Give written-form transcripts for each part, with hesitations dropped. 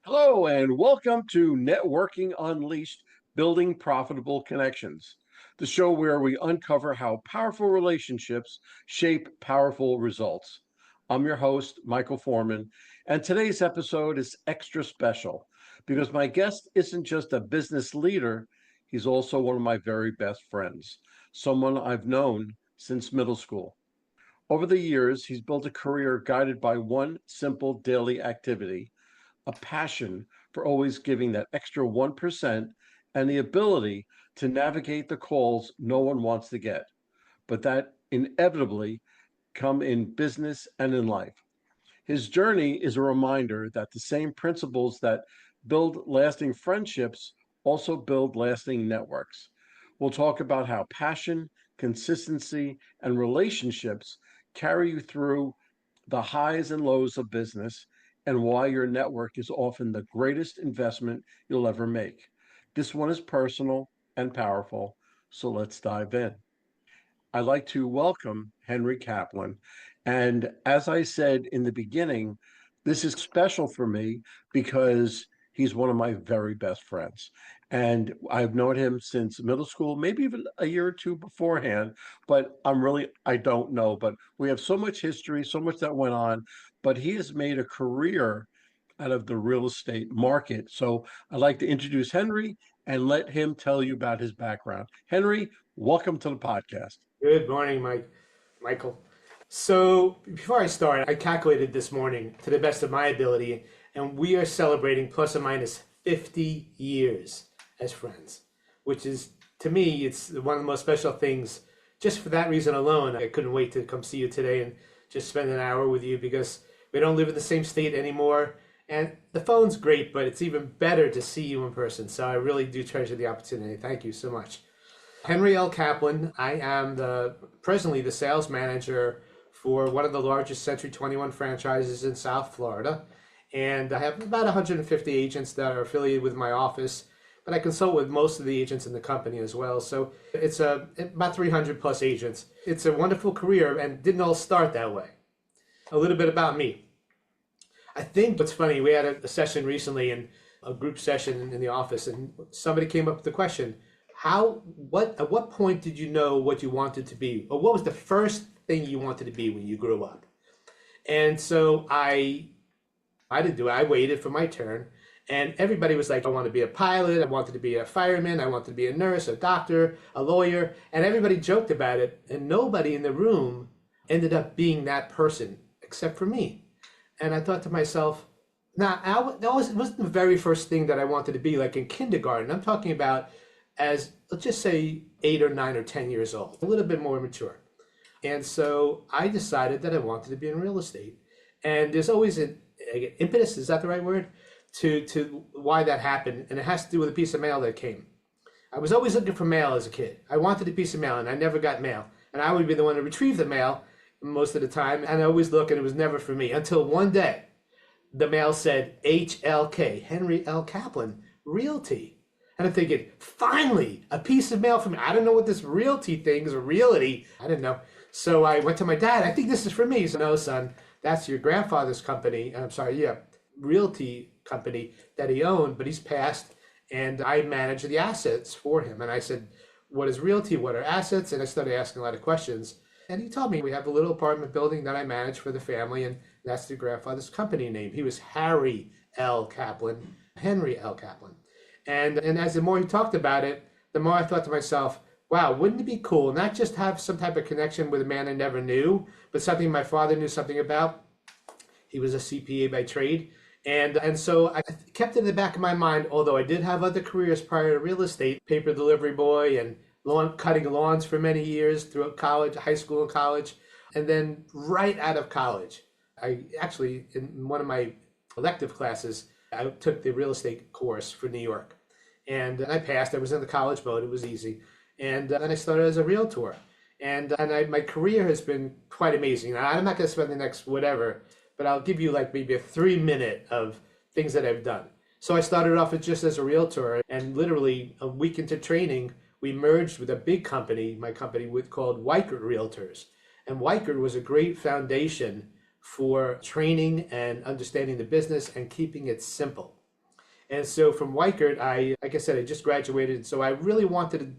Hello, and welcome to Networking Unleashed Building Profitable Connections, the show where we uncover how powerful relationships shape powerful results. I'm your host, Michael Foreman, and today's episode is extra special because my guest isn't just a business leader, he's also one of my very best friends, someone I've known since middle school. Over the years, he's built a career guided by one simple daily activity, a passion for always giving that extra 1%, and the ability to navigate the calls no one wants to get, but that inevitably come in business and in life. His journey is a reminder that the same principles that build lasting friendships also build lasting networks. We'll talk about how passion, consistency, and relationships carry you through the highs and lows of business, and why your network is often the greatest investment you'll ever make. This one is personal and powerful, so let's dive in. I'd like to welcome Henry Kaplan. And as I said in the beginning, this is special for me because he's one of my very best friends. And I've known him since middle school, maybe even a year or two beforehand, but I don't know. But we have so much history, so much that went on. But he has made a career out of the real estate market. So I'd like to introduce Henry and let him tell you about his background. Henry, welcome to the podcast. Good morning, Michael. So before I start, I calculated this morning to the best of my ability, and we are celebrating plus or minus 50 years as friends, which is, to me, it's one of the most special things. Just for that reason alone, I couldn't wait to come see you today and just spend an hour with you because we don't live in the same state anymore. And the phone's great, but it's even better to see you in person. So I really do treasure the opportunity. Thank you so much. Henry L. Kaplan. I am presently the sales manager for one of the largest Century 21 franchises in South Florida. And I have about 150 agents that are affiliated with my office, but I consult with most of the agents in the company as well. So it's about 300 plus agents. It's a wonderful career and didn't all start that way. A little bit about me. I think what's funny, we had a session recently, and a group session in the office, and somebody came up with the question, at what point did you know what you wanted to be? Or what was the first thing you wanted to be when you grew up? And so I didn't do it. I waited for my turn. And everybody was like, I want to be a pilot. I wanted to be a fireman. I wanted to be a nurse, a doctor, a lawyer. And everybody joked about it. And nobody in the room ended up being that person except for me. And I thought to myself, that wasn't the very first thing that I wanted to be, like in kindergarten. I'm talking about as, let's just say, 8 or 9 or 10 years old, a little bit more mature. And so I decided that I wanted to be in real estate. And there's always an impetus, is that the right word, to why that happened. And it has to do with a piece of mail that came. I was always looking for mail as a kid. I wanted a piece of mail, and I never got mail. And I would be the one to retrieve the mail most of the time, and I always look, and it was never for me. Until one day, the mail said, HLK, Henry L. Kaplan, Realty. And I'm thinking, finally, a piece of mail from me. I don't know what this realty thing is, or realty. I didn't know. So I went to my dad. I think this is for me. He said, no, son, that's your grandfather's company. I'm sorry, yeah, realty company that he owned, but he's passed, and I manage the assets for him. And I said, what is realty? What are assets? And I started asking a lot of questions. And he told me, we have a little apartment building that I manage for the family, and that's the grandfather's company name. He was Harry L. Kaplan, Henry L. Kaplan. And as the more he talked about it, the more I thought to myself, wow, wouldn't it be cool not just have some type of connection with a man I never knew, but something my father knew something about. He was a CPA by trade. And so I kept it in the back of my mind, although I did have other careers prior to real estate, paper delivery boy and cutting lawns for many years throughout college, high school and college. And then right out of college, I actually, in one of my elective classes, I took the real estate course for New York. And I passed. I was in the college mode. It was easy. And then I started as a realtor. And my career has been quite amazing. Now, I'm not going to spend the next whatever, but I'll give you like maybe a 3-minute of things that I've done. So I started off just as a realtor, and literally a week into training, we merged with a big company, my company called Weichert Realtors. And Weichert was a great foundation for training and understanding the business and keeping it simple. And so from Weichert, like I said, I just graduated. So I really wanted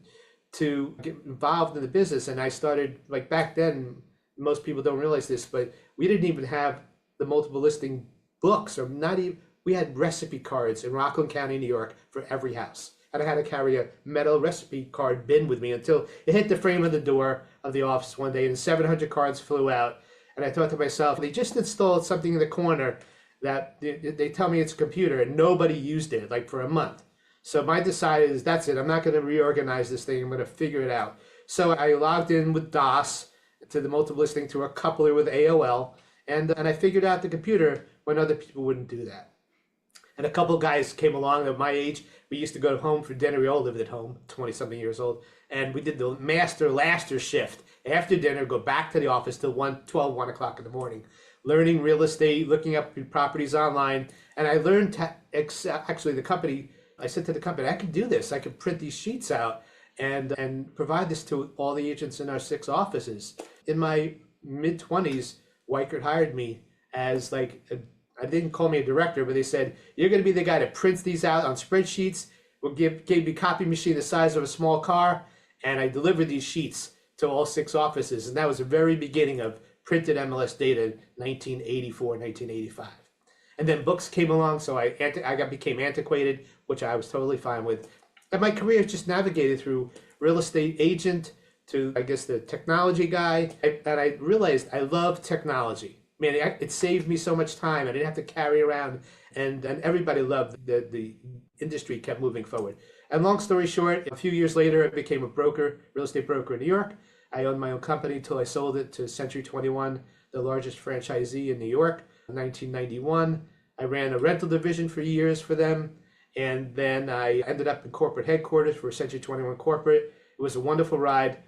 to get involved in the business. And I started, like back then, most people don't realize this, but we didn't even have the multiple listing books, or not even, we had recipe cards in Rockland County, New York for every house. And I had to carry a metal recipe card bin with me until it hit the frame of the door of the office one day and 700 cards flew out. And I thought to myself, they just installed something in the corner that they tell me it's a computer and nobody used it like for a month. So my decided is that's it. I'm not going to reorganize this thing. I'm going to figure it out. So I logged in with DOS to the multiple listing to a coupler with AOL. And I figured out the computer when other people wouldn't do that. And a couple guys came along at my age. We used to go home for dinner. We all lived at home, 20-something years old. And we did the master laster shift. After dinner, go back to the office till 1 o'clock in the morning, learning real estate, looking up properties online. And I learned actually the company, I said to the company, I could do this. I could print these sheets out and provide this to all the agents in our 6 offices. In my mid-20s, Weichert hired me as like I didn't call me a director, but they said, you're going to be the guy that prints these out on spreadsheets. We'll gave me a copy machine the size of a small car, and I delivered these sheets to all 6 offices. And that was the very beginning of printed MLS data in 1984, 1985. And then books came along, so I became antiquated, which I was totally fine with. And my career just navigated through real estate agent to, I guess, the technology guy. And I realized I love technology. Man, it saved me so much time. I didn't have to carry around, and everybody loved the industry kept moving forward. And long story short, a few years later, I became a broker, real estate broker in New York. I owned my own company until I sold it to Century 21, the largest franchisee in New York, in 1991. I ran a rental division for years for them, and then I ended up in corporate headquarters for Century 21 Corporate. It was a wonderful ride.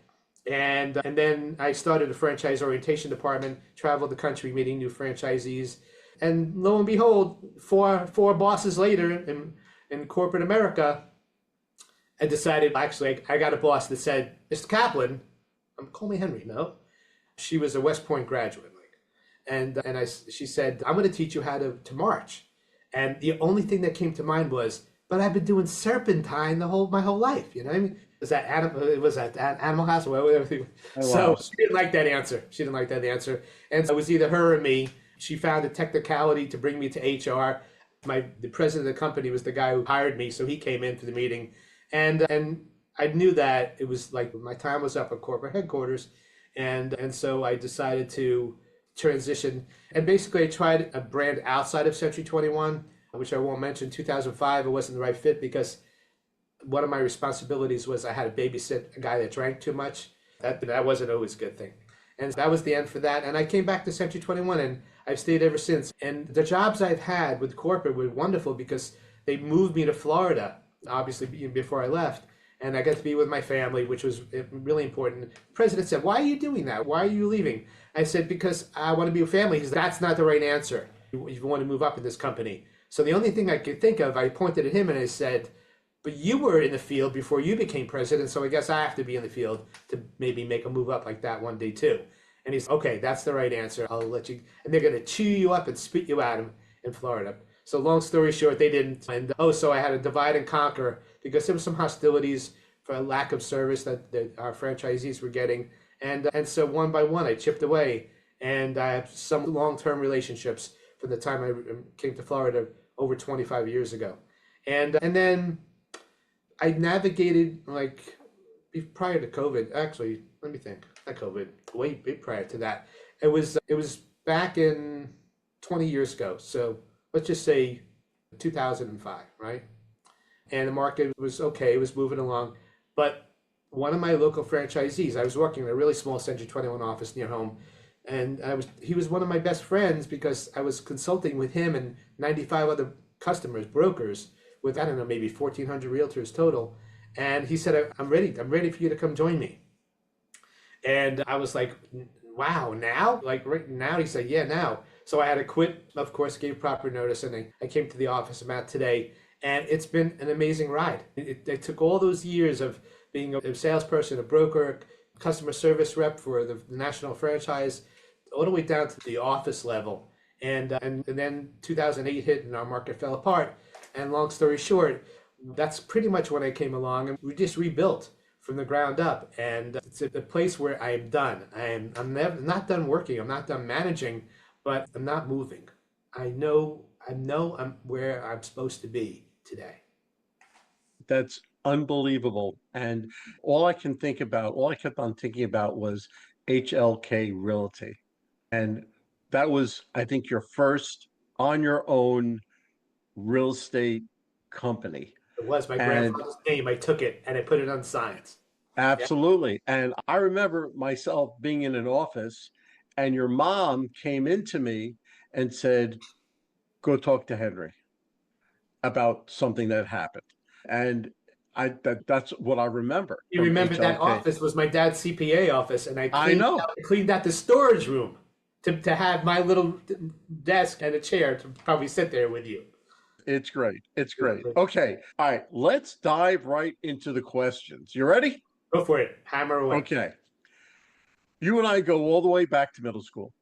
And then I started a franchise orientation department, traveled the country meeting new franchisees. And lo and behold, four bosses later in corporate America, I decided, actually, I got a boss that said, Mr. Kaplan, call me Henry, no? She was a West Point graduate. She said, I'm going to teach you how to march. And the only thing that came to mind was, but I've been doing serpentine my whole life, you know what I mean? Was that Animal House or whatever? Oh, so wow. She didn't like that answer. And so it was either her or me. She found a technicality to bring me to HR. The president of the company was the guy who hired me, so he came in for the meeting. And I knew that it was like my time was up at corporate headquarters. And so I decided to transition. And basically I tried a brand outside of Century 21, which I won't mention. 2005, it wasn't the right fit because one of my responsibilities was I had to babysit a guy that drank too much. That wasn't always a good thing. And that was the end for that. And I came back to Century 21 and I've stayed ever since. And the jobs I've had with corporate were wonderful because they moved me to Florida, obviously before I left. And I got to be with my family, which was really important. The president said, why are you doing that? Why are you leaving? I said, because I want to be with family. He said, that's not the right answer if you want to move up in this company. So the only thing I could think of, I pointed at him and I said, but you were in the field before you became president, so I guess I have to be in the field to maybe make a move up like that one day too. And he's, okay, that's the right answer. I'll let you, and they're going to chew you up and spit you out in Florida. So long story short, they didn't. And so I had to divide and conquer because there were some hostilities for a lack of service that our franchisees were getting. And so one by one, I chipped away. And I have some long-term relationships from the time I came to Florida over 25 years ago. And then I navigated, like, prior to COVID, actually, let me think, not COVID, way prior to that. It was back in 20 years ago. So let's just say 2005, right? And the market was okay, it was moving along. But one of my local franchisees, I was working in a really small Century 21 office near home, and he was one of my best friends because I was consulting with him and 95 other customers, brokers, with, I don't know, maybe 1,400 realtors total. And he said, I'm ready for you to come join me. And I was like, wow, now? Like right now? He said, yeah, now. So I had to quit, of course, gave proper notice, and I came to the office about today. And it's been an amazing ride. It took all those years of being a salesperson, a broker, customer service rep for the national franchise, all the way down to the office level. And then 2008 hit and our market fell apart. And long story short, that's pretty much when I came along, and we just rebuilt from the ground up. And it's a place where I am done. I'm never not done working. I'm not done managing, but I'm not moving. I know I'm where I'm supposed to be today. That's unbelievable. And all I kept on thinking about was HLK Realty. And that was, I think, your first on your own real estate company. It was my And grandfather's name. I took it and I put it on signs. Yeah. absolutely. And I remember myself being in an office, and your mom came into me and said, go talk to Henry about something that happened. And that's what I remember You from remember that HLK. office was my dad's CPA office, and I know. I cleaned out the storage room to have my little desk and a chair to probably sit there with you. It's great. It's great. Okay. All right. Let's dive right into the questions. You ready? Go for it. Hammer away. Okay. You and I go all the way back to middle school.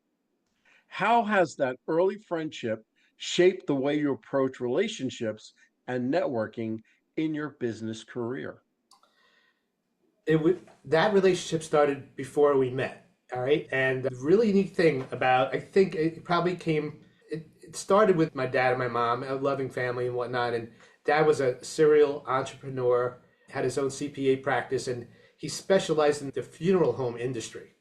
How has that early friendship shaped the way you approach relationships and networking in your business career? It would that relationship started before we met. All right. And the really unique thing about I think it probably came it started with my dad and my mom, a loving family and whatnot. And dad was a serial entrepreneur, had his own CPA practice, and he specialized in the funeral home industry.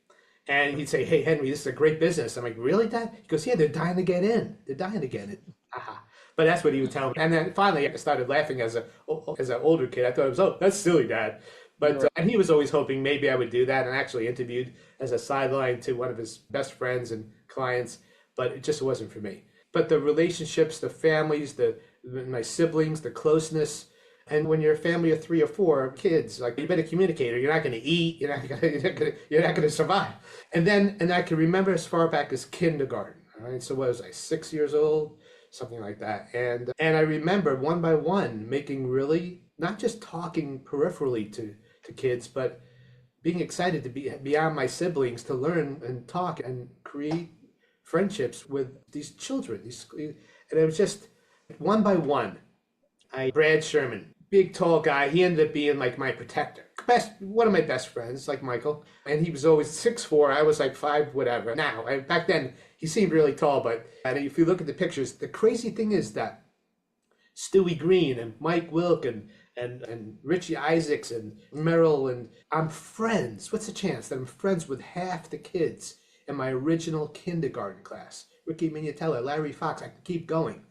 And he'd say, "Hey, Henry, this is a great business." I'm like, "Really, Dad?" He goes, "Yeah, they're dying to get in. They're dying to get in." Haha. But that's what he would tell me. And then finally, I started laughing as an older kid. I thought it was, "Oh, that's silly, Dad." But Right. and he was always hoping maybe I would do that, and actually interviewed as a sideline to one of his best friends and clients. But it just wasn't for me. But the relationships, the families, the my siblings, the closeness. And when you're a family of three or four kids, like you better communicate, or you're not going to eat. You're not going to survive. And I can remember as far back as kindergarten. All right, so what was I, 6 years old, something like that. And I remember one by one making really not just talking peripherally to kids, but being excited to be beyond my siblings to learn and talk and create friendships with these children. And it was just one by one. Brad Sherman, big tall guy. He ended up being like my protector. One of my best friends, like Michael. And he was always 6'4". I was like 5, whatever. Back then, he seemed really tall, but and if you look at the pictures, the crazy thing is that Stewie Green and Mike Wilk and Richie Isaacs and Merrill, and I'm friends. What's the chance that I'm friends with half the kids in my original kindergarten class? Ricky Mignatella, Larry Fox, I can keep going.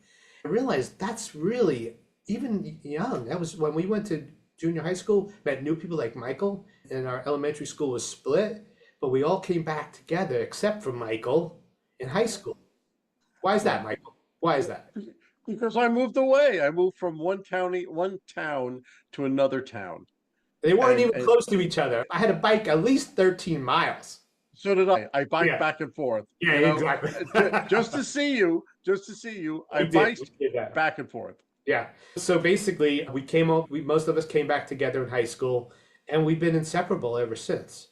I realized that's really, even young, that was when we went to junior high school, met new people like Michael, and our elementary school was split, but we all came back together except for Michael in high school. Why is that, Michael? Why is that? Because I moved away. I moved from one town to another town. They weren't And, even and close to each other. I had to bike at least 13 miles. so did I. I biked Yeah, back and forth, yeah, exactly. just to see you, I We biked did that. back and forth. Yeah. So basically, most of us came back together in high school, and we've been inseparable ever since.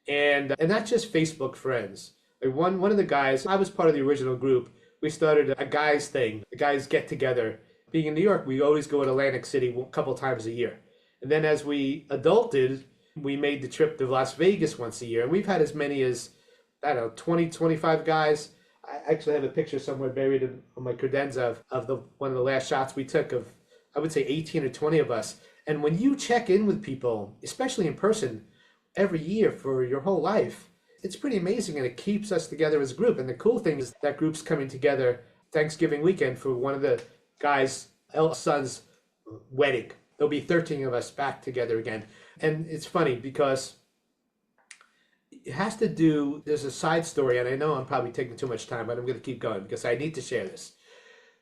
And not just Facebook friends. Like one of the guys, I was part of the original group. We started a guys thing, a guys get together. Being in New York, we always go to Atlantic City a couple times a year. And then as we adulted, we made the trip to Las Vegas once a year. And we've had as many as, I don't know, 20, 25 guys. I actually have a picture somewhere buried on my credenza of one of the last shots we took of, I would say 18 or 20 of us. And when you check in with people, especially in person, every year for your whole life, it's pretty amazing, and it keeps us together as a group. And the cool thing is that group's coming together Thanksgiving weekend for one of the guys' son's wedding. There'll be 13 of us back together again. And it's funny because it has to do, there's a side story, and I know I'm probably taking too much time, but I'm going to keep going because I need to share this.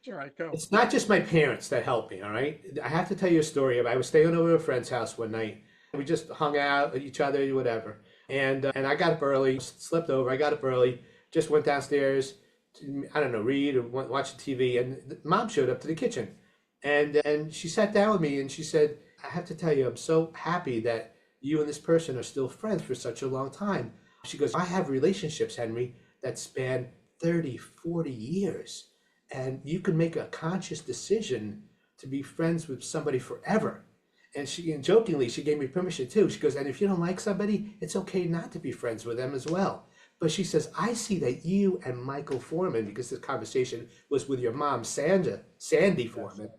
All right, go. It's not just my parents that helped me, all right? I have to tell you a story. I was staying over at a friend's house one night. We just hung out with each other, whatever. And I got up early, slept over. I got up early, just went downstairs to, I don't know, read or watch the TV. And mom showed up to the kitchen. And she sat down with me and she said, "I have to tell you, I'm so happy that you and this person are still friends for such a long time." She goes, "I have relationships, Henry, that span 30, 40 years. And you can make a conscious decision to be friends with somebody forever. And jokingly, she gave me permission too. She goes, and if you don't like somebody, it's okay not to be friends with them as well. But she says, I see that you and Michael Foreman, because this conversation was with your mom, Sandy Yes. Foreman,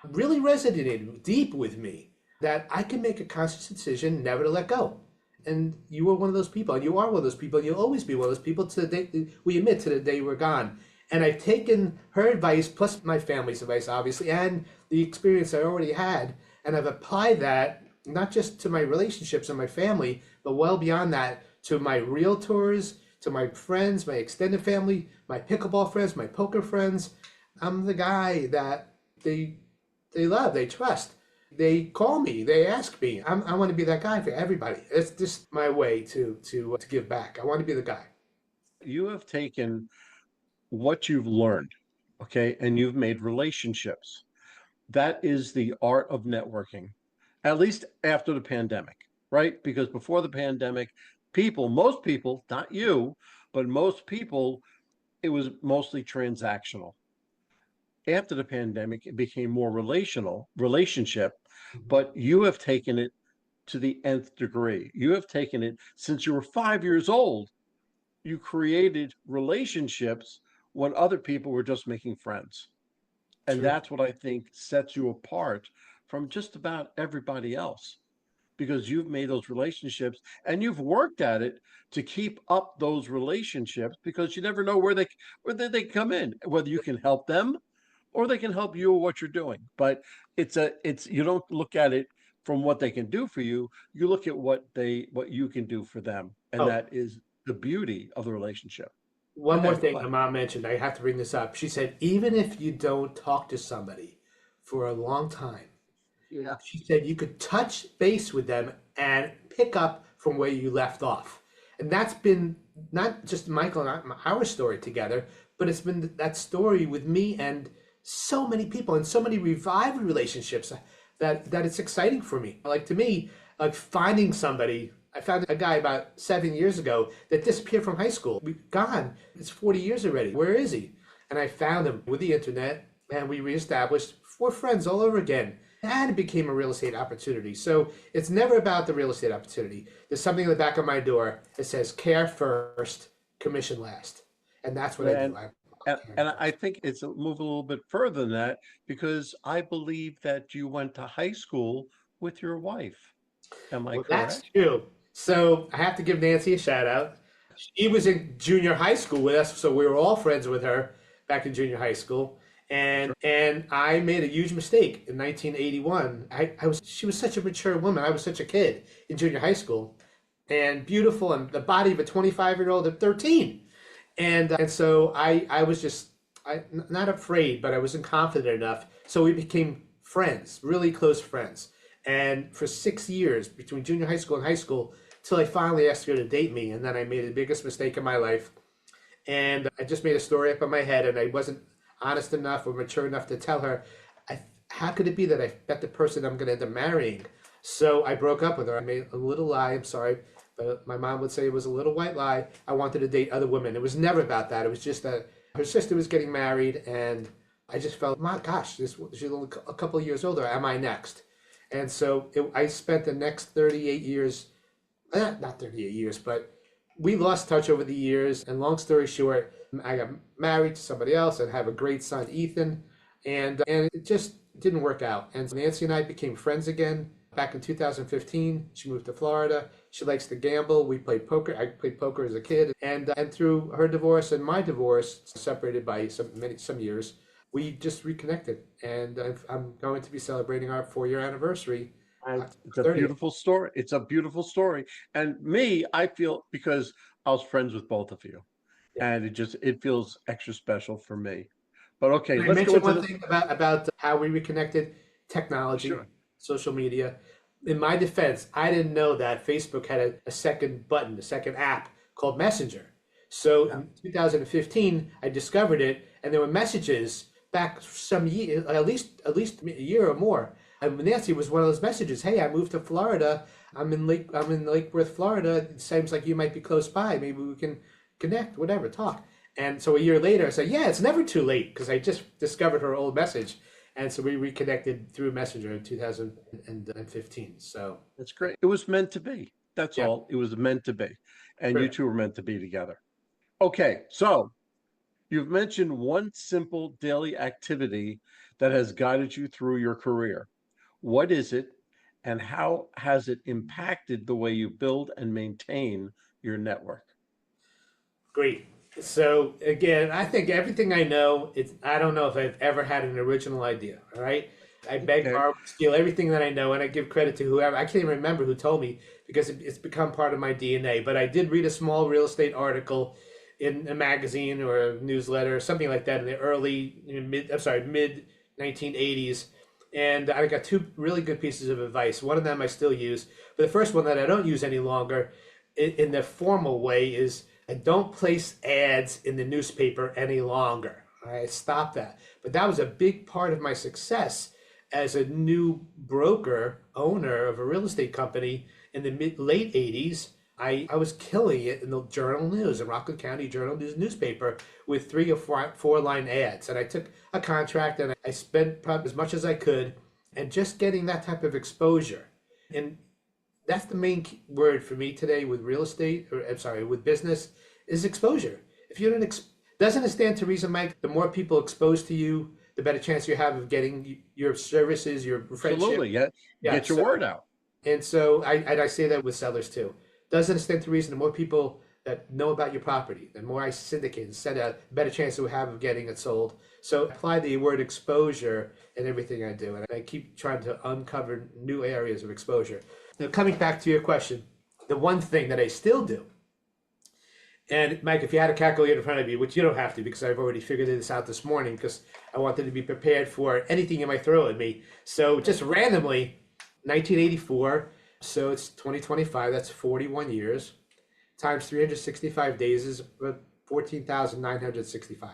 really resonated deep with me that I can make a conscious decision never to let go. And you were one of those people, and you are one of those people, and you'll always be one of those people to the day we admit to the day we're gone. And I've taken her advice, plus my family's advice, obviously, and the experience I already had, and I've applied that not just to my relationships and my family, but well beyond that to my realtors, to my friends, my extended family, my pickleball friends, my poker friends. I'm the guy that they love, they trust. They call me, they ask me. I want to be that guy for everybody. It's just my way to give back. I want to be the guy. You have taken what you've learned, okay, and you've made relationships. That is the art of networking, at least after the pandemic, right? Because before the pandemic, most people, not you, but most people, it was mostly transactional. After the pandemic, it became more relationship, Mhm. but you have taken it to the nth degree. You have taken it since you were 5 years old. You created relationships when other people were just making friends. And True. that's what I think sets you apart from just about everybody else because you've made those relationships and you've worked at it to keep up those relationships because you never know where they come in, whether you can help them or they can help you with what you're doing. But it's you don't look at it from what they can do for you. You look at what you can do for them. And Oh, that is the beauty of the relationship. Go one more ahead, go thing my ahead. mom mentioned, I have to bring this up. She said, even if you don't talk to somebody for a long time, Yeah. she said you could touch base with them and pick up from where you left off. And that's been not just Michael and our story together, but it's been that story with me and so many people and so many revived relationships that it's exciting for me. Like to me, like finding somebody. I found a guy about 7 years ago that disappeared from high school. We gone. It's 40 years already. Where is he? And I found him with the internet and we reestablished. We're friends all over again. And it became a real estate opportunity. So it's never about the real estate opportunity. There's something in the back of my door that says care first, commission last. And that's what I do. And I and, care and I first. think it's a move a little bit further than that because I believe that you went to high school with your wife. Am I Well, that's correct? true. So I have to give Nancy a shout out. She was in junior high school with us, so we were all friends with her back in junior high school. Sure. And I made a huge mistake in 1981. I was She was such a mature woman. I was such a kid in junior high school, and beautiful, and the body of a 25-year-old at 13. And so I was just not afraid, but I wasn't confident enough. So we became friends, really close friends. And for 6 years between junior high school and high school, till I finally asked her to date me, and then I made the biggest mistake in my life. And I just made a story up in my head, and I wasn't honest enough or mature enough to tell her, how could it be that I met the person I'm going to end up marrying? So I broke up with her. I made a little lie. I'm sorry, but my mom would say it was a little white lie. I wanted to date other women. It was never about that. It was just that her sister was getting married, and I just felt, my gosh, she's only a couple of years older. Am I next? And so I spent the next 38 years, not 38 years, but we lost touch over the years. And long story short, I got married to somebody else and have a great son, Ethan. And it just didn't work out. And Nancy and I became friends again back in 2015. She moved to Florida. She likes to gamble. We played poker. I played poker as a kid. And through her divorce and my divorce, separated by some years, we just reconnected. And I'm going to be celebrating our 4-year anniversary And October it's a 30th. beautiful story. It's a beautiful story. And me, I feel because I was friends with both of you, Yeah. and it feels extra special for me. But okay, Can I let's go mention into one the thing about how we reconnected? Technology, sure. social media. In my defense, I didn't know that Facebook had a second button, a second app called Messenger. So Yeah. in 2015, I discovered it, and there were messages back some year, at least a year or more. And Nancy was one of those messages. Hey, I moved to Florida. I'm in Lake Worth, Florida. It seems like you might be close by. Maybe we can connect, whatever, talk. And so a year later, I said, yeah, it's never too late because I just discovered her old message. And so we reconnected through Messenger in 2015. So, That's great. It was meant to be. That's yeah, all. It was meant to be. And you brilliant. two were meant to be together. Okay, so you've mentioned one simple daily activity that has guided you through your career. What is it, and how has it impacted the way you build and maintain your network? Great. So again, I think everything I know, I don't know if I've ever had an original idea. All right. I beg, Okay. borrow, steal everything that I know, and I give credit to whoever. I can't even remember who told me because it's become part of my DNA. But I did read a small real estate article in a magazine or a newsletter or something like that in the mid 1980s, and I got two really good pieces of advice. One of them I still use, but the first one that I don't use any longer, in the formal way, is I don't place ads in the newspaper any longer. I stopped that. But that was a big part of my success as a new broker, owner of a real estate company in the late 80s. I was killing it in the Journal News, in Rockland County Journal News newspaper, with 3 or 4 line ads. And I took a contract and I spent probably as much as I could, and just getting that type of exposure. And that's the main word for me today with real estate, or I'm sorry, with business, is exposure. If you don't, doesn't it stand to reason, Mike? The more people exposed to you, the better chance you have of getting your services, your friendship. Absolutely. Yeah. Yeah. Get your So, word out. and so I say that with sellers too. Doesn't it stand to reason? The more people that know about your property, the more I syndicate and send out, the better chance we have of getting it sold. So apply the word exposure in everything I do, and I keep trying to uncover new areas of exposure. Now, coming back to your question, the one thing that I still do, and Mike, if you had a calculator in front of you, which you don't have to because I've already figured this out this morning because I wanted to be prepared for anything you might throw at me. So just randomly, 1984, so it's 2025, that's 41 years, times 365 days is 14,965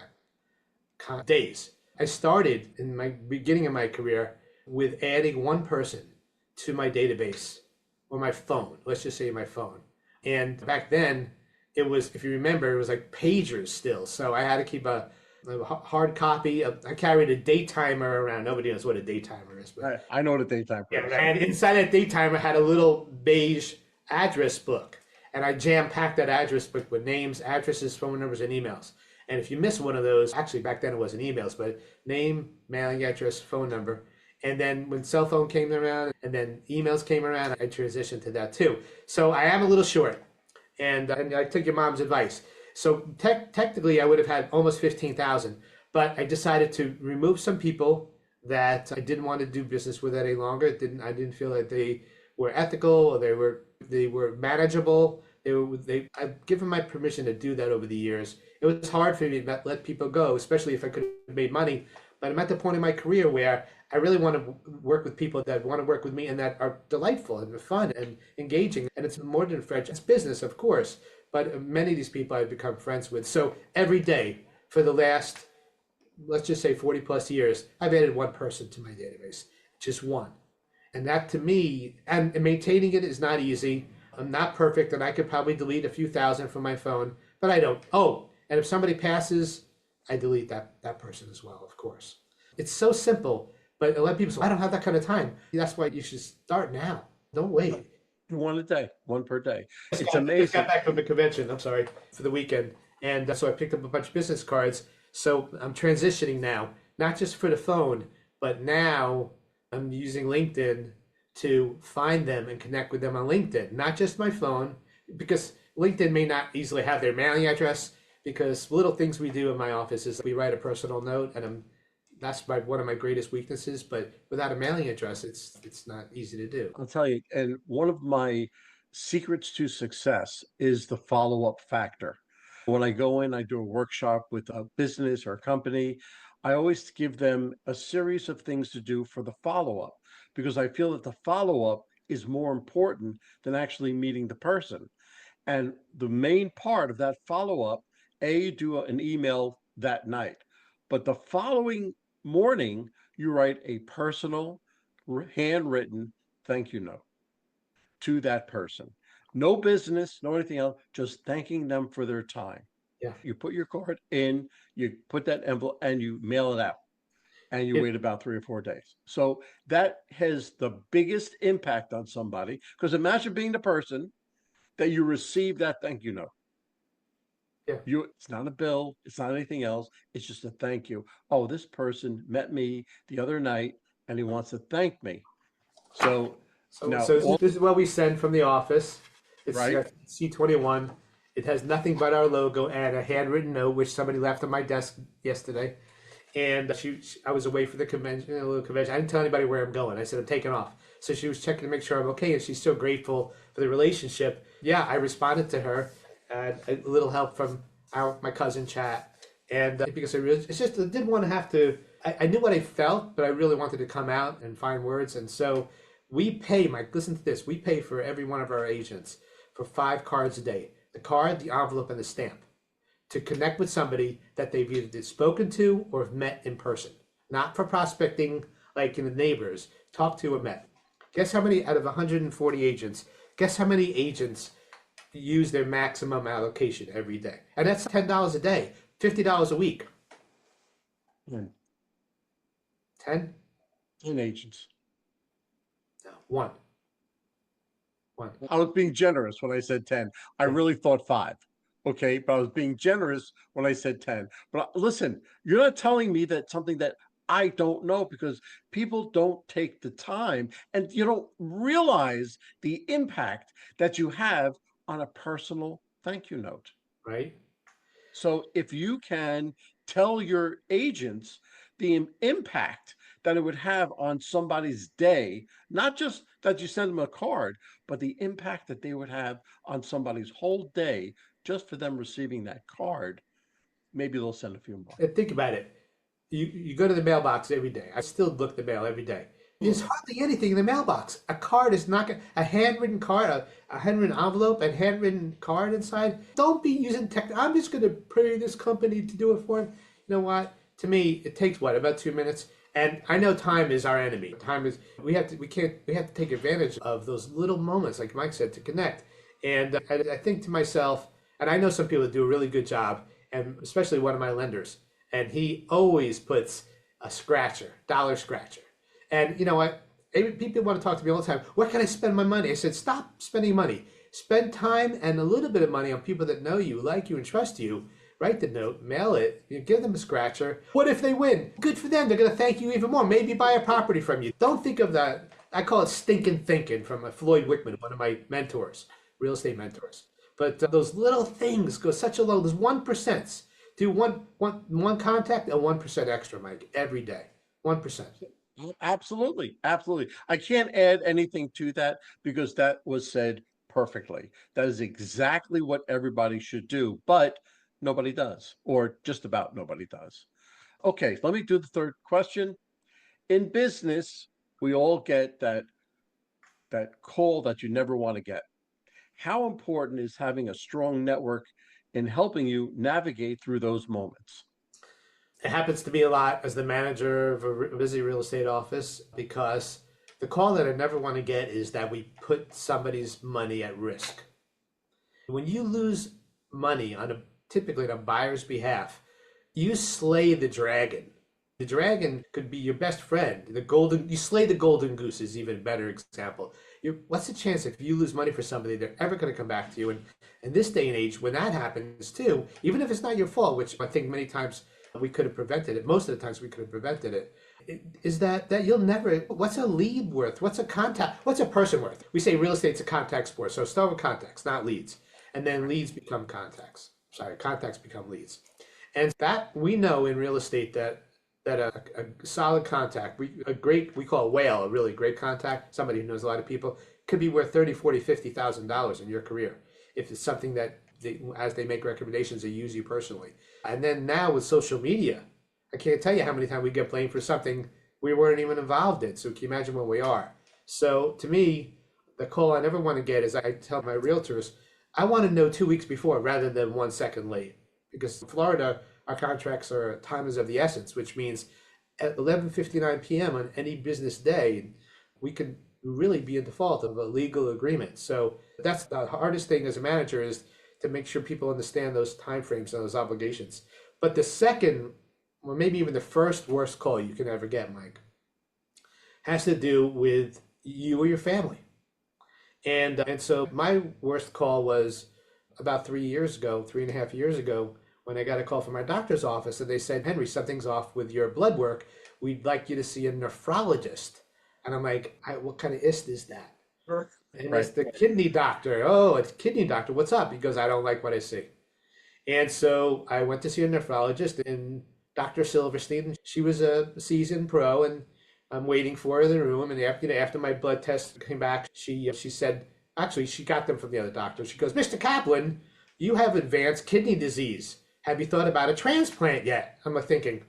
days. I started in my beginning of my career with adding one person to my database or my phone. Let's just say my phone. And back then, it was, if you remember, it was like pagers still. So I had to keep a hard copy. I carried a date timer around. Nobody knows what a date timer is, but I know the daytime yeah. is. And inside that date timer had a little beige address book, and I jam packed that address book with names, addresses, phone numbers, and emails. And if you miss one of those, actually back then it wasn't emails, but name, mailing address, phone number. And then when cell phone came around and then emails came around, I transitioned to that too. So I am a little short, and I took your mom's advice. So technically, I would have had almost 15,000, but I decided to remove some people that I didn't want to do business with any longer. I didn't feel that they were ethical or they were manageable. I've given my permission to do that over the years. It was hard for me to let people go, especially if I could have made money. But I'm at the point in my career where I really want to work with people that want to work with me and that are delightful and fun and engaging. And it's more than friendship. It's business, of course, but many of these people I've become friends with. So every day for the last, let's just say 40 plus years, I've added one person to my database, just one. And that to me, and maintaining it is not easy. I'm not perfect, and I could probably delete a few thousand from my phone, but I don't. Oh, and if somebody passes, I delete that person as well, of course. It's so simple, but a lot of people say, I don't have that kind of time. That's why you should start now. Don't wait. One a day, one per day. It's Just got amazing. back from the convention, I'm sorry, for the weekend. And so I picked up a bunch of business cards. So I'm transitioning now, not just for the phone, but now I'm using LinkedIn to find them and connect with them on LinkedIn, not just my phone, because LinkedIn may not easily have their mailing address. Because little things we do in my office is we write a personal note, and that's one of my greatest weaknesses. But without a mailing address, it's not easy to do. I'll tell you, and one of my secrets to success is the follow-up factor. When I go in, I do a workshop with a business or a company. I always give them a series of things to do for the follow-up because I feel that the follow-up is more important than actually meeting the person. And the main part of that follow-up, do an email that night, but the following morning, you write a personal, handwritten thank you note to that person. No business, no anything else, just thanking them for their time. Yeah. You put your card in, you put that envelope, and you mail it out, and you It, wait about 3 or 4 days. So that has the biggest impact on somebody. Because imagine being the person that you receive that thank you note. yeah. It's not a bill, it's not anything else. It's just a thank you. Oh, this person met me the other night, and he wants to thank me. So So, now so all this is what we send from the office. It's right, C21. It has nothing but our logo and a handwritten note, which somebody left on my desk yesterday. And I was away for the convention, a little convention. I didn't tell anybody where I'm going. I said I'm taking off. So she was checking to make sure I'm okay, and she's so grateful for the relationship. Yeah, I responded to her, and a little help from my cousin chat, and because it's just I didn't want to have to. I knew what I felt, but I really wanted to come out and find words, and so we pay. Mike, listen to this. We pay for every one of our agents for 5 cards a day: the card, the envelope, and the stamp, to connect with somebody that they've either spoken to or have met in person. Not for prospecting like in the neighbors, talked to or met. Guess how many out of 140 agents, guess how many agents use their maximum allocation every day? And that's $10 a day, $50 a week. in, 10? in agents. No, one. One. I was being generous when I said 10. I Yeah. really thought five. Okay. But I was being generous when I said 10. But listen, you're not telling me that something that I don't know, because people don't take the time and you don't realize the impact that you have on a personal thank you note. Right? So if you can tell your agents the impact that it would have on somebody's day, not just that you send them a card, but the impact that they would have on somebody's whole day just for them receiving that card, maybe they'll send a few more. And think about it. You go to the mailbox every day. I still look at the mail every day. There's Mm. hardly anything in the mailbox. A card is not gonna, a handwritten card, a handwritten envelope, and handwritten card inside. Don't be using tech. I'm just gonna pay this company to do it for him. You know what? To me, it takes what, about 2 minutes. And I know time is our enemy. Time is we have to take advantage of those little moments, like Mike said, to connect. And I think to myself, and I know some people that do a really good job, and especially one of my lenders, and he always puts a scratcher, dollar scratcher. And you know what? People want to talk to me all the time. Where can I spend my money? I said, stop spending money. Spend time and a little bit of money on people that know you, like you, and trust you. Write the note, mail it, you give them a scratcher. What if they win? Good for them. They're going to thank you even more. Maybe buy a property from you. Don't think of that. I call it stinking thinking from Floyd Wickman, one of my mentors, real estate mentors. But those little things go such a low. There's 1%. Do one contact and 1% extra, Mike, every day. 1%. Absolutely. Absolutely. I can't add anything to that because that was said perfectly. That is exactly what everybody should do, but nobody does, or just about nobody does. Okay, let me do the third question. In business, we all get that call that you never want to get. How important is having a strong network in helping you navigate through those moments? It happens to me a lot as the manager of a busy real estate office, because the call that I never want to get is that we put somebody's money at risk. When you lose money typically on a buyer's behalf, you slay the dragon. The dragon could be your best friend. You slay the golden goose is even a better example. What's the chance if you lose money for somebody, they're ever going to come back to you? And in this day and age, when that happens too, even if it's not your fault, which I think many times we could have prevented it, most of the times we could have prevented it, is that you'll never, what's a lead worth? What's a contact? What's a person worth? We say real estate's a contact sport. So start with contacts, not leads. And then leads become contacts. Sorry, contacts become leads. And that we know in real estate that a solid contact, we call a whale, a really great contact, somebody who knows a lot of people, could be worth 30, 40, $50,000 in your career if it's something that as they make recommendations, they use you personally. And then now with social media, I can't tell you how many times we get blamed for something we weren't even involved in. So can you imagine where we are? So to me, the call I never want to get is, I tell my realtors, I want to know 2 weeks before rather than 1 second late. Because in Florida, our contracts are time is of the essence, which means at 11:59 p.m. on any business day, we could really be in default of a legal agreement. So that's the hardest thing as a manager, is to make sure people understand those timeframes and those obligations. But the second, or maybe even the first worst call you can ever get, Mike, has to do with you or your family. And so my worst call was about 3 years ago, 3.5 years ago, when I got a call from my doctor's office and they said, Henry, something's off with your blood work. We'd like you to see a nephrologist. And I'm like, what kind of ist is that? And Right. it's the kidney doctor. Oh, it's kidney doctor. What's up? Because I don't like what I see. And so I went to see a nephrologist, and Dr. Silverstein, she was a seasoned pro, and I'm waiting for her in the room. And after my blood test came back, she said, actually, she got them from the other doctor. She goes, Mr. Kaplan, you have advanced kidney disease. Have you thought about a transplant yet? I'm thinking,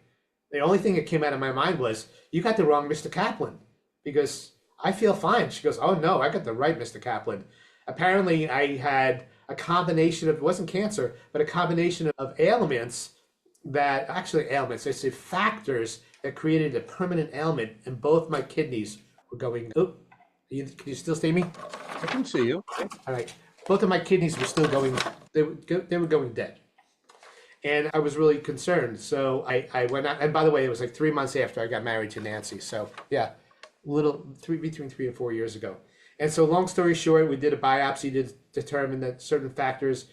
the only thing that came out of my mind was, you got the wrong Mr. Kaplan, because I feel fine. She goes, oh no, I got the right Mr. Kaplan. Apparently, I had a combination of, it wasn't cancer, but a combination of ailments I say factors that created a permanent ailment, and both my kidneys were going, oh, can you still see me? I can see you. All right. Both of my kidneys were still going, they were going dead. And I was really concerned. So I went out, and by the way, it was like 3 months after I got married to Nancy. So yeah, between 3 and 4 years ago. And so long story short, we did a biopsy to determine that certain factors,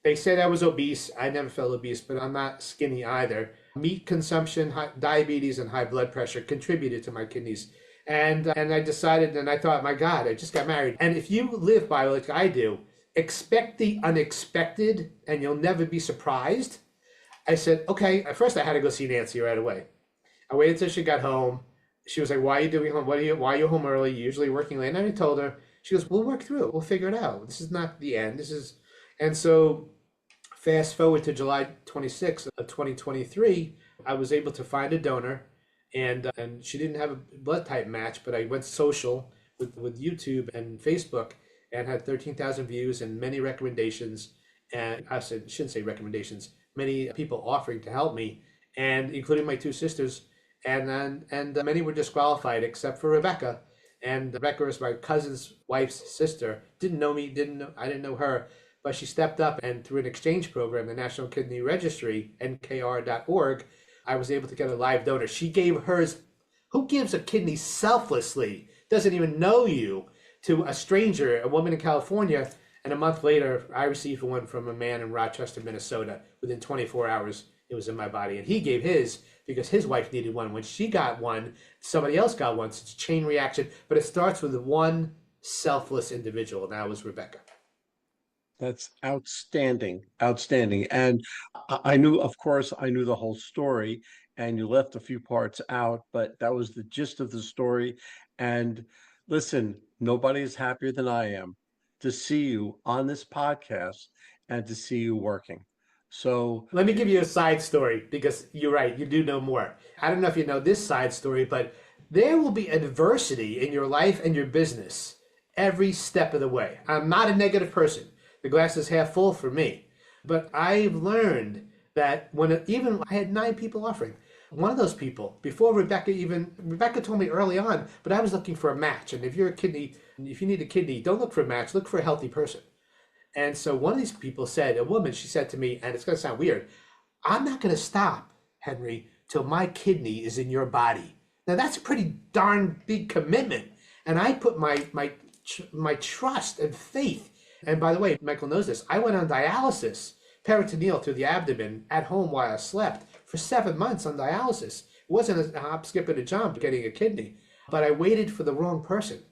they said I was obese. I never felt obese, but I'm not skinny either. Meat consumption, diabetes, and high blood pressure contributed to my kidneys. And I decided, and I thought, my God, I just got married. And if you live by like I do, expect the unexpected and you'll never be surprised. I said, okay, at first I had to go see Nancy right away. I waited till she got home. She was like, why are you doing home? Why are you home early? You're usually working late. And I told her, she goes, we'll work through it. We'll figure it out. This is not the end. And so fast forward to July 26th of 2023, I was able to find a donor, and she didn't have a blood type match, but I went social with YouTube and Facebook and had 13,000 views and many recommendations. And shouldn't say recommendations, many people offering to help me, and including my two sisters. And many were disqualified except for Rebecca. And Rebecca is my cousin's wife's sister. Didn't know me, I didn't know her, but she stepped up, and through an exchange program, the National Kidney Registry, nkr.org, I was able to get a live donor. She gave hers. Who gives a kidney selflessly, doesn't even know you, to a stranger, a woman in California? And a month later, I received one from a man in Rochester, Minnesota. Within 24 hours, it was in my body. And he gave his because his wife needed one. When she got one, somebody else got one. So it's a chain reaction. But it starts with one selfless individual, and that was Rebecca. That's outstanding, outstanding. And I knew, of course, I knew the whole story, and you left a few parts out, but that was the gist of the story. And listen, nobody is happier than I am to see you on this podcast and to see you working. So, Let me give you a side story, because you're right, you do know more. I don't know if you know this side story, but there will be adversity in your life and your business every step of the way. I'm not a negative person. The glass is half full for me. But I've learned that even I had 9 people offering. One of those people, before Rebecca told me early on, but I was looking for a match. And if you need a kidney, don't look for a match, look for a healthy person. And so one of these people said, a woman, she said to me, and it's going to sound weird, I'm not going to stop, Henry, till my kidney is in your body. Now that's a pretty darn big commitment. And I put my trust and faith. And by the way, Michael knows this, I went on dialysis, peritoneal through the abdomen, at home while I slept for 7 months on dialysis. It wasn't a hop, skip, and a jump getting a kidney, but I waited for the wrong person.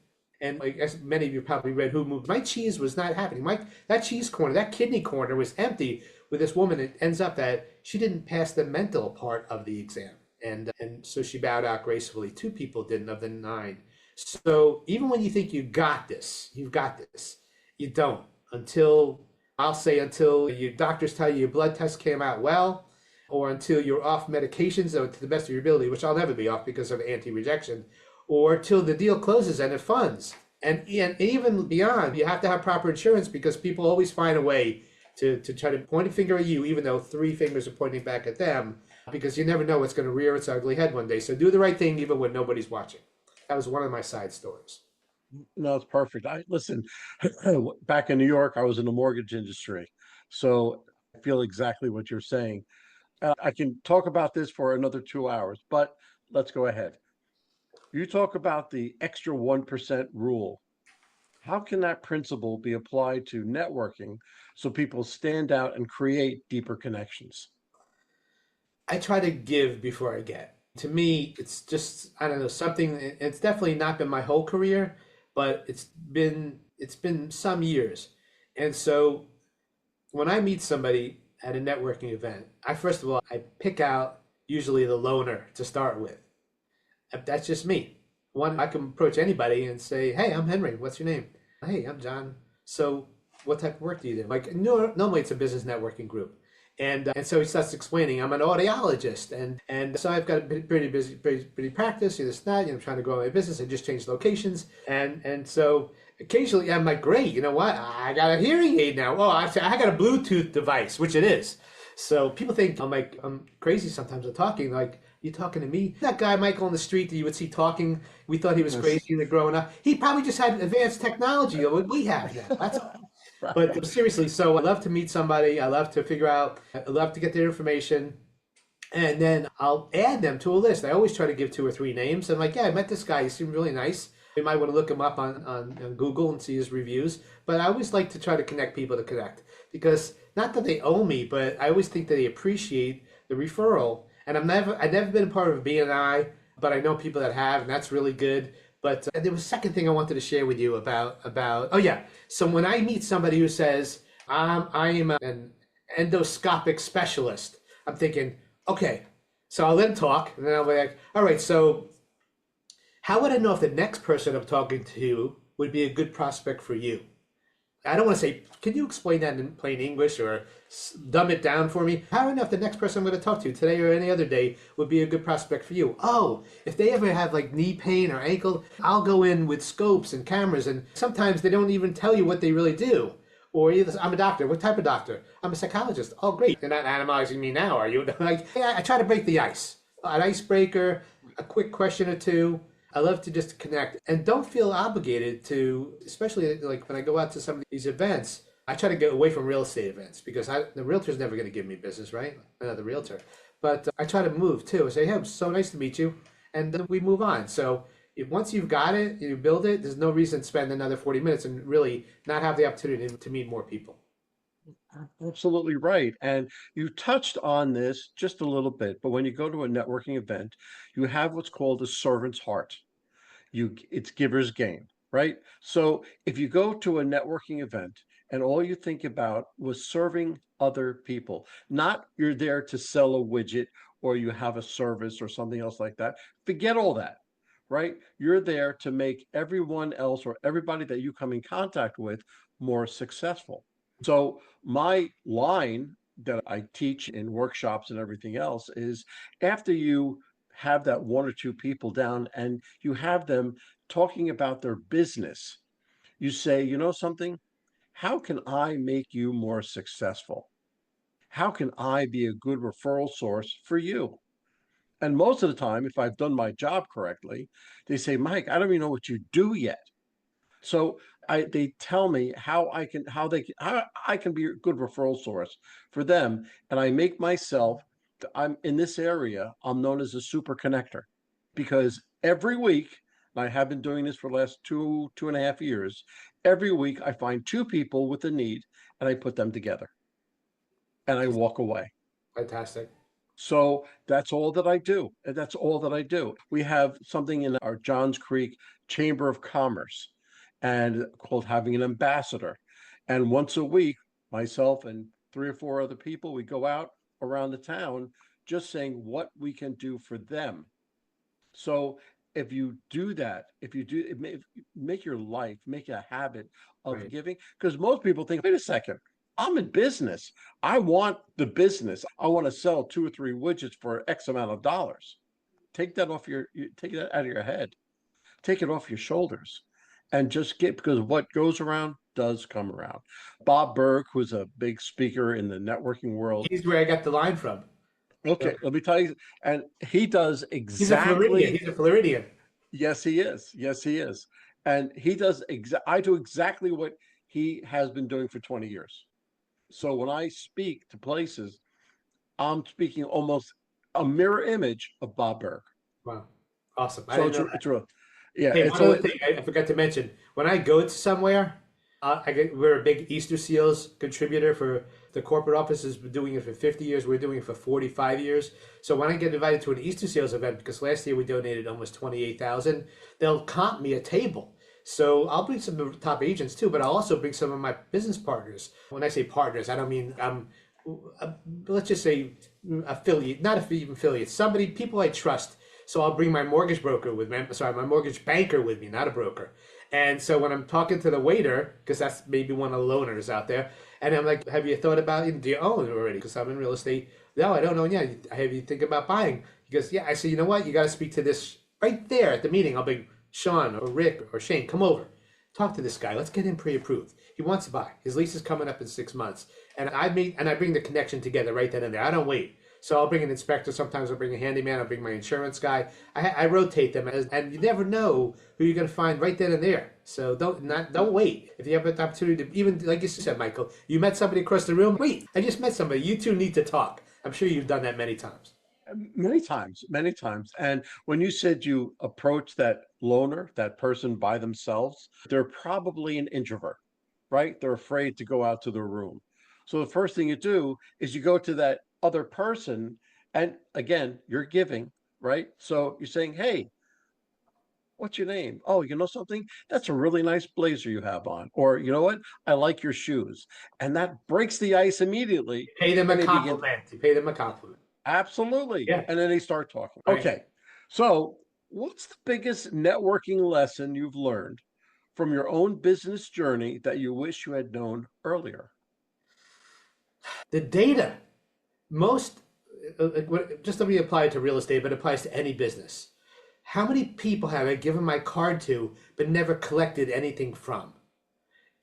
And as many of you probably read Who Moved, my cheese was not happening. That cheese corner, that kidney corner was empty with this woman. It ends up that she didn't pass the mental part of the exam. And so she bowed out gracefully. 2 people didn't of the 9. So even when you think you've got this, you don't until your doctors tell you your blood test came out well, or until you're off medications to the best of your ability, which I'll never be off because of anti-rejection, or till the deal closes and it funds. And even beyond, you have to have proper insurance, because people always find a way to try to point a finger at you, even though 3 fingers are pointing back at them, because you never know what's going to rear its ugly head one day. So do the right thing even when nobody's watching. That was one of my side stories. no, it's perfect. Listen, back in New York, I was in the mortgage industry. So I feel exactly what you're saying. I can talk about this for another 2 hours, but let's go ahead. You talk about the extra 1% rule. How can that principle be applied to networking so people stand out and create deeper connections? I try to give before I get. To me, it's just, I don't know, something. It's definitely not been my whole career, but it's been some years. And so when I meet somebody at a networking event, I first of all I pick out usually the loner to start with. That's just me. One, I can approach anybody and say, "Hey, I'm Henry. What's your name?" "Hey, I'm John. So, what type of work do you do?" Like, no, normally it's a business networking group, and so he starts explaining, "I'm an audiologist, and so I've got a pretty busy, pretty practice. This, that. I'm trying to grow my business. I just changed locations, and so occasionally I'm like, great. You know what? I got a hearing aid now. Oh, I got a Bluetooth device, which it is." So people think I'm crazy sometimes. I'm talking like, you talking to me? That guy Michael on the street that you would see talking, we thought he was Yes. crazy in the growing up. He probably just had advanced technology of what we have now. That's all. Right. But seriously, so I love to meet somebody. I love to figure out. I love to get their information, and then I'll add them to a list. I always try to give two or three names. I'm like, yeah, I met this guy. He seemed really nice. You might want to look him up on Google and see his reviews. But I always like to try to connect people to connect, because not that they owe me, but I always think that they appreciate the referral. And I've never been a part of a BNI, but I know people that have, and that's really good. But there was a second thing I wanted to share with you about. Oh yeah, so when I meet somebody who says I am an endoscopic specialist, I'm thinking, okay, so I'll let him talk, and then I'll be like, all right, so how would I know if the next person I'm talking to would be a good prospect for you? I don't want to say, can you explain that in plain English or dumb it down for me? How do I know if the next person I'm going to talk to today or any other day would be a good prospect for you? Oh, if they ever have like knee pain or ankle, I'll go in with scopes and cameras, and sometimes they don't even tell you what they really do. Or either, I'm a doctor. What type of doctor? I'm a psychologist. Oh, great. You're not animalizing me now, are you? Like, yeah, I try to break the ice. An icebreaker, a quick question or two. I love to just connect and don't feel obligated to, especially like when I go out to some of these events. I try to get away from real estate events because the realtor's never going to give me business, right? Another realtor. But I try to move too. I say, hey, it's so nice to meet you. And then we move on. So if once you've got it, you build it, there's no reason to spend another 40 minutes and really not have the opportunity to meet more people. Absolutely right. And you touched on this just a little bit, but when you go to a networking event, you have what's called a servant's heart. It's giver's gain, right? So if you go to a networking event and all you think about was serving other people, not you're there to sell a widget or you have a service or something else like that, forget all that, right? You're there to make everyone else or everybody that you come in contact with more successful. So my line that I teach in workshops and everything else is, after you have that one or two people down and you have them talking about their business, you say, you know something? How can I make you more successful? How can I be a good referral source for you? And most of the time, if I've done my job correctly, they say, Mike, I don't even know what you do yet. So they tell me how I can be a good referral source for them, and I make myself. I'm in this area. I'm known as a super connector because every week, and I have been doing this for the last 2.5 years. Every week, I find two people with a need, and I put them together, and I walk away. Fantastic. So that's all that I do. And that's all that I do. We have something in our Johns Creek Chamber of Commerce and called having an ambassador. And once a week, myself and three or four other people, we go out around the town just saying what we can do for them. So if you do that, if you do make your life, make a habit of Right. giving, because most people think, wait a second, I'm in business. I want the business. I want to sell two or three widgets for X amount of dollars. Take that out of your head. Take it off your shoulders and just get, because what goes around does come around. Bob Berg, who's a big speaker in the networking world. He's where I got the line from. So Okay, let me tell you, and he does he's a Floridian. exactly. He's a Floridian. Yes, he is. Yes, he is. And he does I do exactly what he has been doing for 20 years. So when I speak to places, I'm speaking almost a mirror image of Bob Berg. Wow. Awesome. I So didn't know. it's real. Yeah, Hey, it's one other thing I forgot to mention. When I go to somewhere, we're a big Easter Seals contributor for the corporate office has been doing it for 50 years. We're doing it for 45 years. So when I get invited to an Easter Seals event, because last year we donated almost 28,000, they'll comp me a table. So I'll bring some of the top agents too, but I'll also bring some of my business partners. When I say partners, I don't mean uh, let's just say affiliate, not even affiliate, somebody, people I trust. So I'll bring my mortgage broker with me. Sorry, my mortgage banker with me, not a broker. And so when I'm talking to the waiter, because that's maybe one of the loners out there, and I'm like, "Have you thought about it? Do you own it already?" Because I'm in real estate. No, I don't own yet. Have you think about buying? He goes, "Yeah." I say, "You know what? You got to speak to this right there at the meeting. I'll bring Sean or Rick or Shane. Come over, talk to this guy. Let's get him pre-approved. He wants to buy. His lease is coming up in 6 months, and I bring the connection together right then and there. I don't wait." So I'll bring an inspector. Sometimes I'll bring a handyman. I'll bring my insurance guy. I rotate them, and you never know who you're going to find right then and there. So don't wait. If you have an opportunity to, even like you said, Michael, you met somebody across the room. Wait, I just met somebody. You two need to talk. I'm sure you've done that many times. many times, many times. And when you said you approach that loner, that person by themselves, they're probably an introvert, right? They're afraid to go out to their room. So the first thing you do is you go to that other person, and again, you're giving, right? So you're saying, "Hey, what's your name? Oh, you know something? That's a really nice blazer you have on." Or, "You know what? I like your shoes." And that breaks the ice immediately. Pay them a And they begin, compliment. You pay them a compliment. absolutely. Yeah. And then they start talking. Right. Okay. So, what's the biggest networking lesson you've learned from your own business journey that you wish you had known earlier? The data. Most, just let me apply it to real estate, but it applies to any business. How many people have I given my card to but never collected anything from?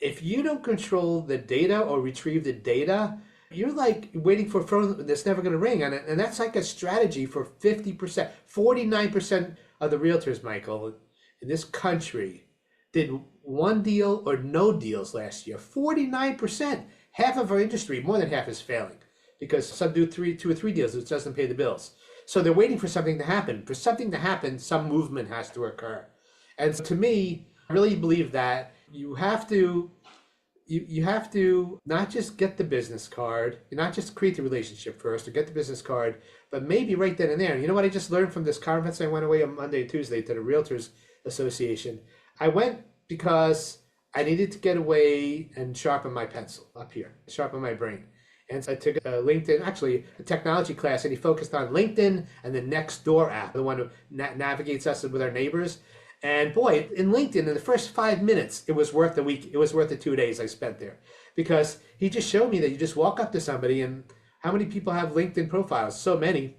If you don't control the data or retrieve the data, you're like waiting for a phone that's never going to ring. And that's like a strategy for 50%, 49% of the realtors, Michael, in this country did one deal or no deals last year. 49%. Half of our industry, more than half, is failing because some do two or three deals, which doesn't pay the bills. So they're waiting for something to happen. For something to happen, some movement has to occur. And so to me, I really believe that you have to not just get the business card, not just create the relationship first or get the business card, but maybe right then and there. You know what I just learned from this conference? I went away on Monday and Tuesday to the Realtors Association. I went because I needed to get away and sharpen my pencil up here, sharpen my brain. And so I took a LinkedIn, actually a technology class, and he focused on LinkedIn and the Nextdoor app, the one who navigates us with our neighbors. And boy, in LinkedIn, in the first 5 minutes, it was worth the week. It was worth the 2 days I spent there, because he just showed me that you just walk up to somebody, and how many people have LinkedIn profiles? So many.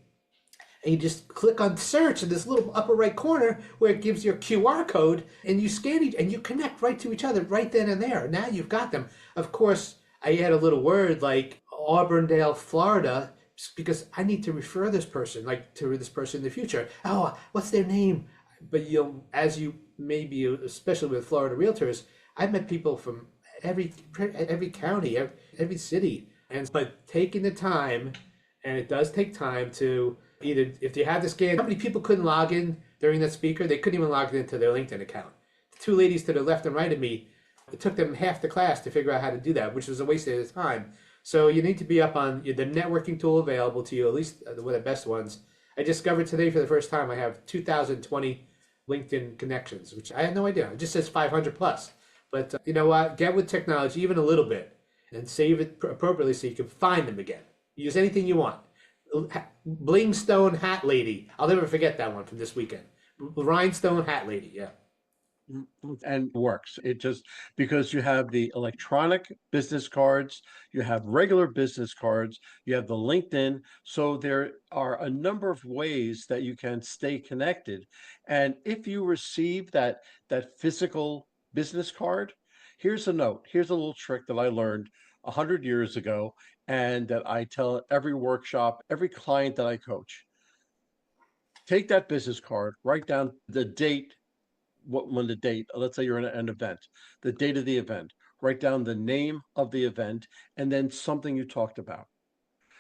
And you just click on search in this little upper right corner where it gives your QR code, and you scan it and you connect right to each other right then and there. Now you've got them. Of course, I add a little word like Auburndale, Florida, because I need to refer this person, like to this person in the future. Oh, what's their name? But as you maybe, especially with Florida realtors, I've met people from every county, every city, and but taking the time, and it does take time to either, if you have the scan. How many people couldn't log in during that speaker? They couldn't even log into their LinkedIn account. The two ladies to the left and right of me, it took them half the class to figure out how to do that, which was a waste of their time. So you need to be up on the networking tool available to you, at least one of the best ones. I discovered today for the first time I have 2,020 LinkedIn connections, which I had no idea. It just says 500 plus. But you know what? Get with technology even a little bit and save it appropriately so you can find them again. Use anything you want. Blingstone Hat Lady. I'll never forget that one from this weekend. Rhinestone Hat Lady. Yeah. And works. It just, because you have the electronic business cards, you have regular business cards, you have the LinkedIn. So there are a number of ways that you can stay connected. And if you receive that physical business card, here's a note. Here's a little trick that I learned 100 years ago, and that I tell every workshop, every client that I coach. Take that business card, write down the date, when the date, let's say you're in an event, the date of the event, write down the name of the event, and then something you talked about.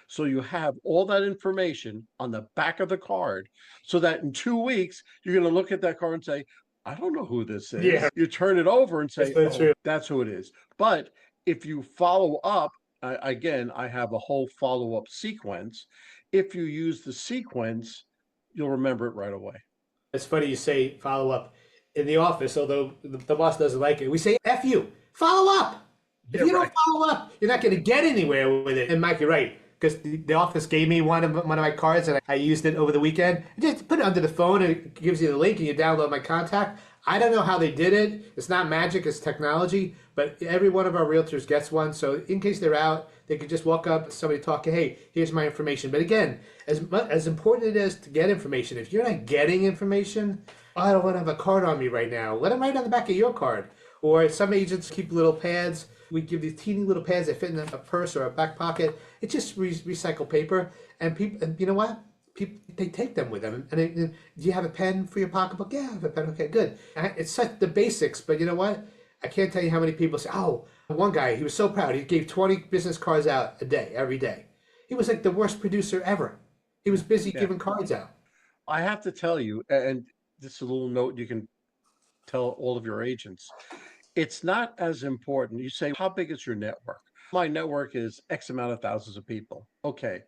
So you have all that information on the back of the card so that in 2 weeks, you're going to look at that card and say, I don't know who this Yeah, is. You turn it over and that's say, so oh, true. that's who it is. But if you follow up, again, I have a whole follow up sequence. If you use the sequence, you'll remember it right away. It's funny you say follow up in the office, although the boss doesn't like it. We say F you, follow up. If Yeah, you don't right. follow up, you're not going to get anywhere with it. And Mike, you're right. Because the office gave me one of my cards and I used it over the weekend. Just put it under the phone and it gives you the link and you download my contact. I don't know how they did it. It's not magic, it's technology. But every one of our realtors gets one. So in case they're out, they could just walk up to somebody talking, hey, here's my information. But again, as important it is to get information, if you're not getting information, oh, I don't want to have a card on me right now. Let them write on the back of your card. Or some agents keep little pads. We give these teeny little pads that fit in a purse or a back pocket. It's just recycled paper. And people, and you know what? People, they take them with them. And do you have a pen for your pocketbook? Yeah, I have a pen. Okay, good. And it's such the basics. But you know what? I can't tell you how many people say, oh, one guy, he was so proud. He gave 20 business cards out a day, every day. He was like the worst producer ever. He was busy Yeah. giving cards out. I have to tell you, and this is a little note you can tell all of your agents. It's not as important. You say, how big is your network? My network is X amount of thousands of people. Okay.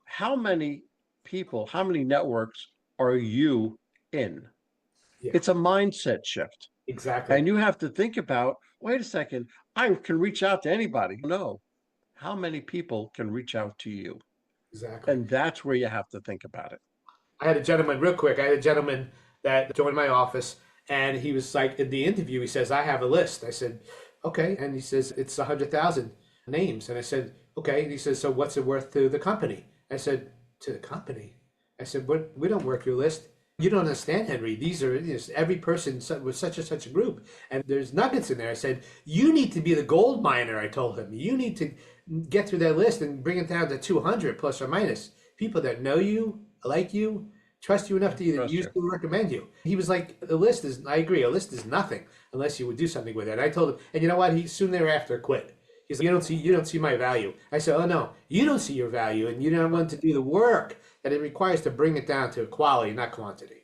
How many people, how many networks are you in? Yeah, It's a mindset shift. exactly. And you have to think about, wait a second, I can reach out to anybody. No. How many people can reach out to you? Exactly. And that's where you have to think about it. I had a gentleman, real quick, I had a gentleman that joined my office and he was like, in the interview, he says, I have a list. I said, okay. And he says, it's 100,000 names. And I said, okay. And he says, so what's it worth to the company? I said, to the company? I said, we don't work your list. You don't understand, Henry. These are every person with such and such a group. And there's nuggets in there. I said, you need to be the gold miner, I told him. You need to get through that list and bring it down to 200 plus or minus. People that know you, like you, trust you enough to either Trust use you. you or recommend you. He was like, a list is, I agree, a list is nothing unless you would do something with it. And I told him, and you know what? He soon thereafter quit. He's like, you don't see my value. I said, oh no, you don't see your value and you don't want to do the work that it requires to bring it down to quality, not quantity.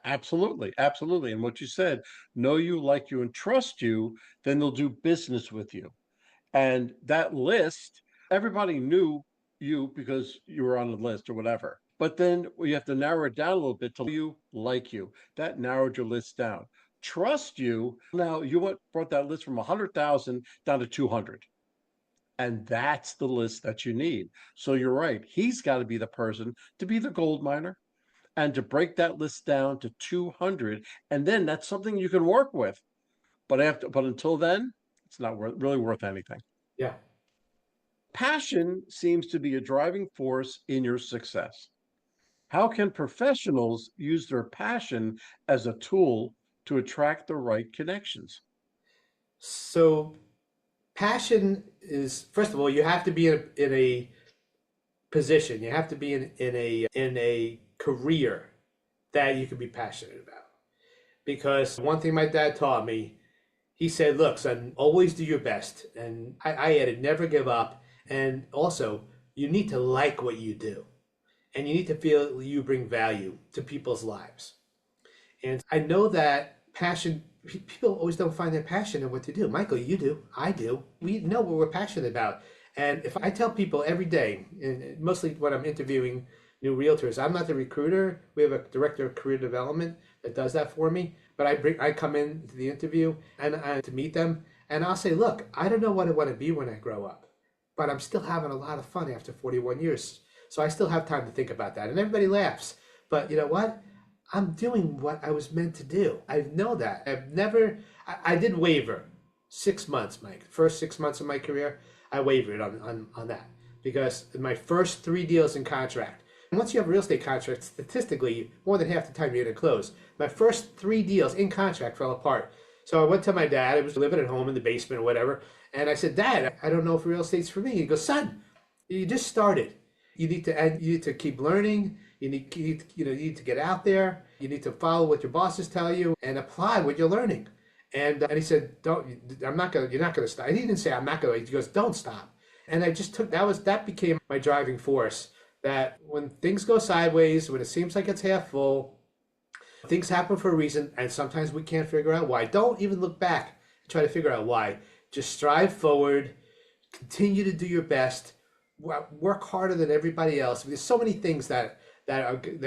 Absolutely, absolutely. And what you said, know you, like you, and trust you, then they'll do business with you. And that list, everybody knew you because you were on the list or whatever. But then you have to narrow it down a little bit to you, like you. That narrowed your list down. Trust you. Now you brought that list from 100,000 down to 200. And that's the list that you need. So you're right. He's got to be the person to be the gold miner and to break that list down to 200. And then that's something you can work with. But until then, it's not really worth anything. Yeah. Passion seems to be a driving force in your success. How can professionals use their passion as a tool to attract the right connections? So passion is, first of all, you have to be in a position. You have to be in a career that you can be passionate about. Because one thing my dad taught me, he said, look, son, always do your best. And I added, never give up. And also, you need to like what you do. And you need to feel you bring value to people's lives. And I know that passion, people always don't find their passion in what to do. Michael, you do. I do. We know what we're passionate about. And if I tell people every day, and mostly when I'm interviewing new realtors, I'm not the recruiter. We have a director of career development that does that for me. But I come in to the interview and to meet them, and I'll say, look, I don't know what I want to be when I grow up, but I'm still having a lot of fun after 41 years. So I still have time to think about that. And everybody laughs. But you know what? I'm doing what I was meant to do. I know that. I did waver 6 months, Mike. First 6 months of my career, I wavered on that. Because in my first 3 deals in contract, and once you have a real estate contract, statistically, more than half the time you're going to close. My first 3 deals in contract fell apart. So I went to my dad. I was living at home in the basement or whatever. And I said, Dad, I don't know if real estate's for me. He goes, son, you just started. You need to keep learning. You need to get out there. You need to follow what your bosses tell you and apply what you're learning. And he said, "Don't. I'm not gonna. You're not gonna stop." And he didn't say, "I'm not gonna." He goes, "Don't stop." And I just took that became my driving force. That when things go sideways, when it seems like it's half full, things happen for a reason, and sometimes we can't figure out why. Don't even look back and try to figure out why. Just strive forward, continue to do your best, work harder than everybody else. There's so many things that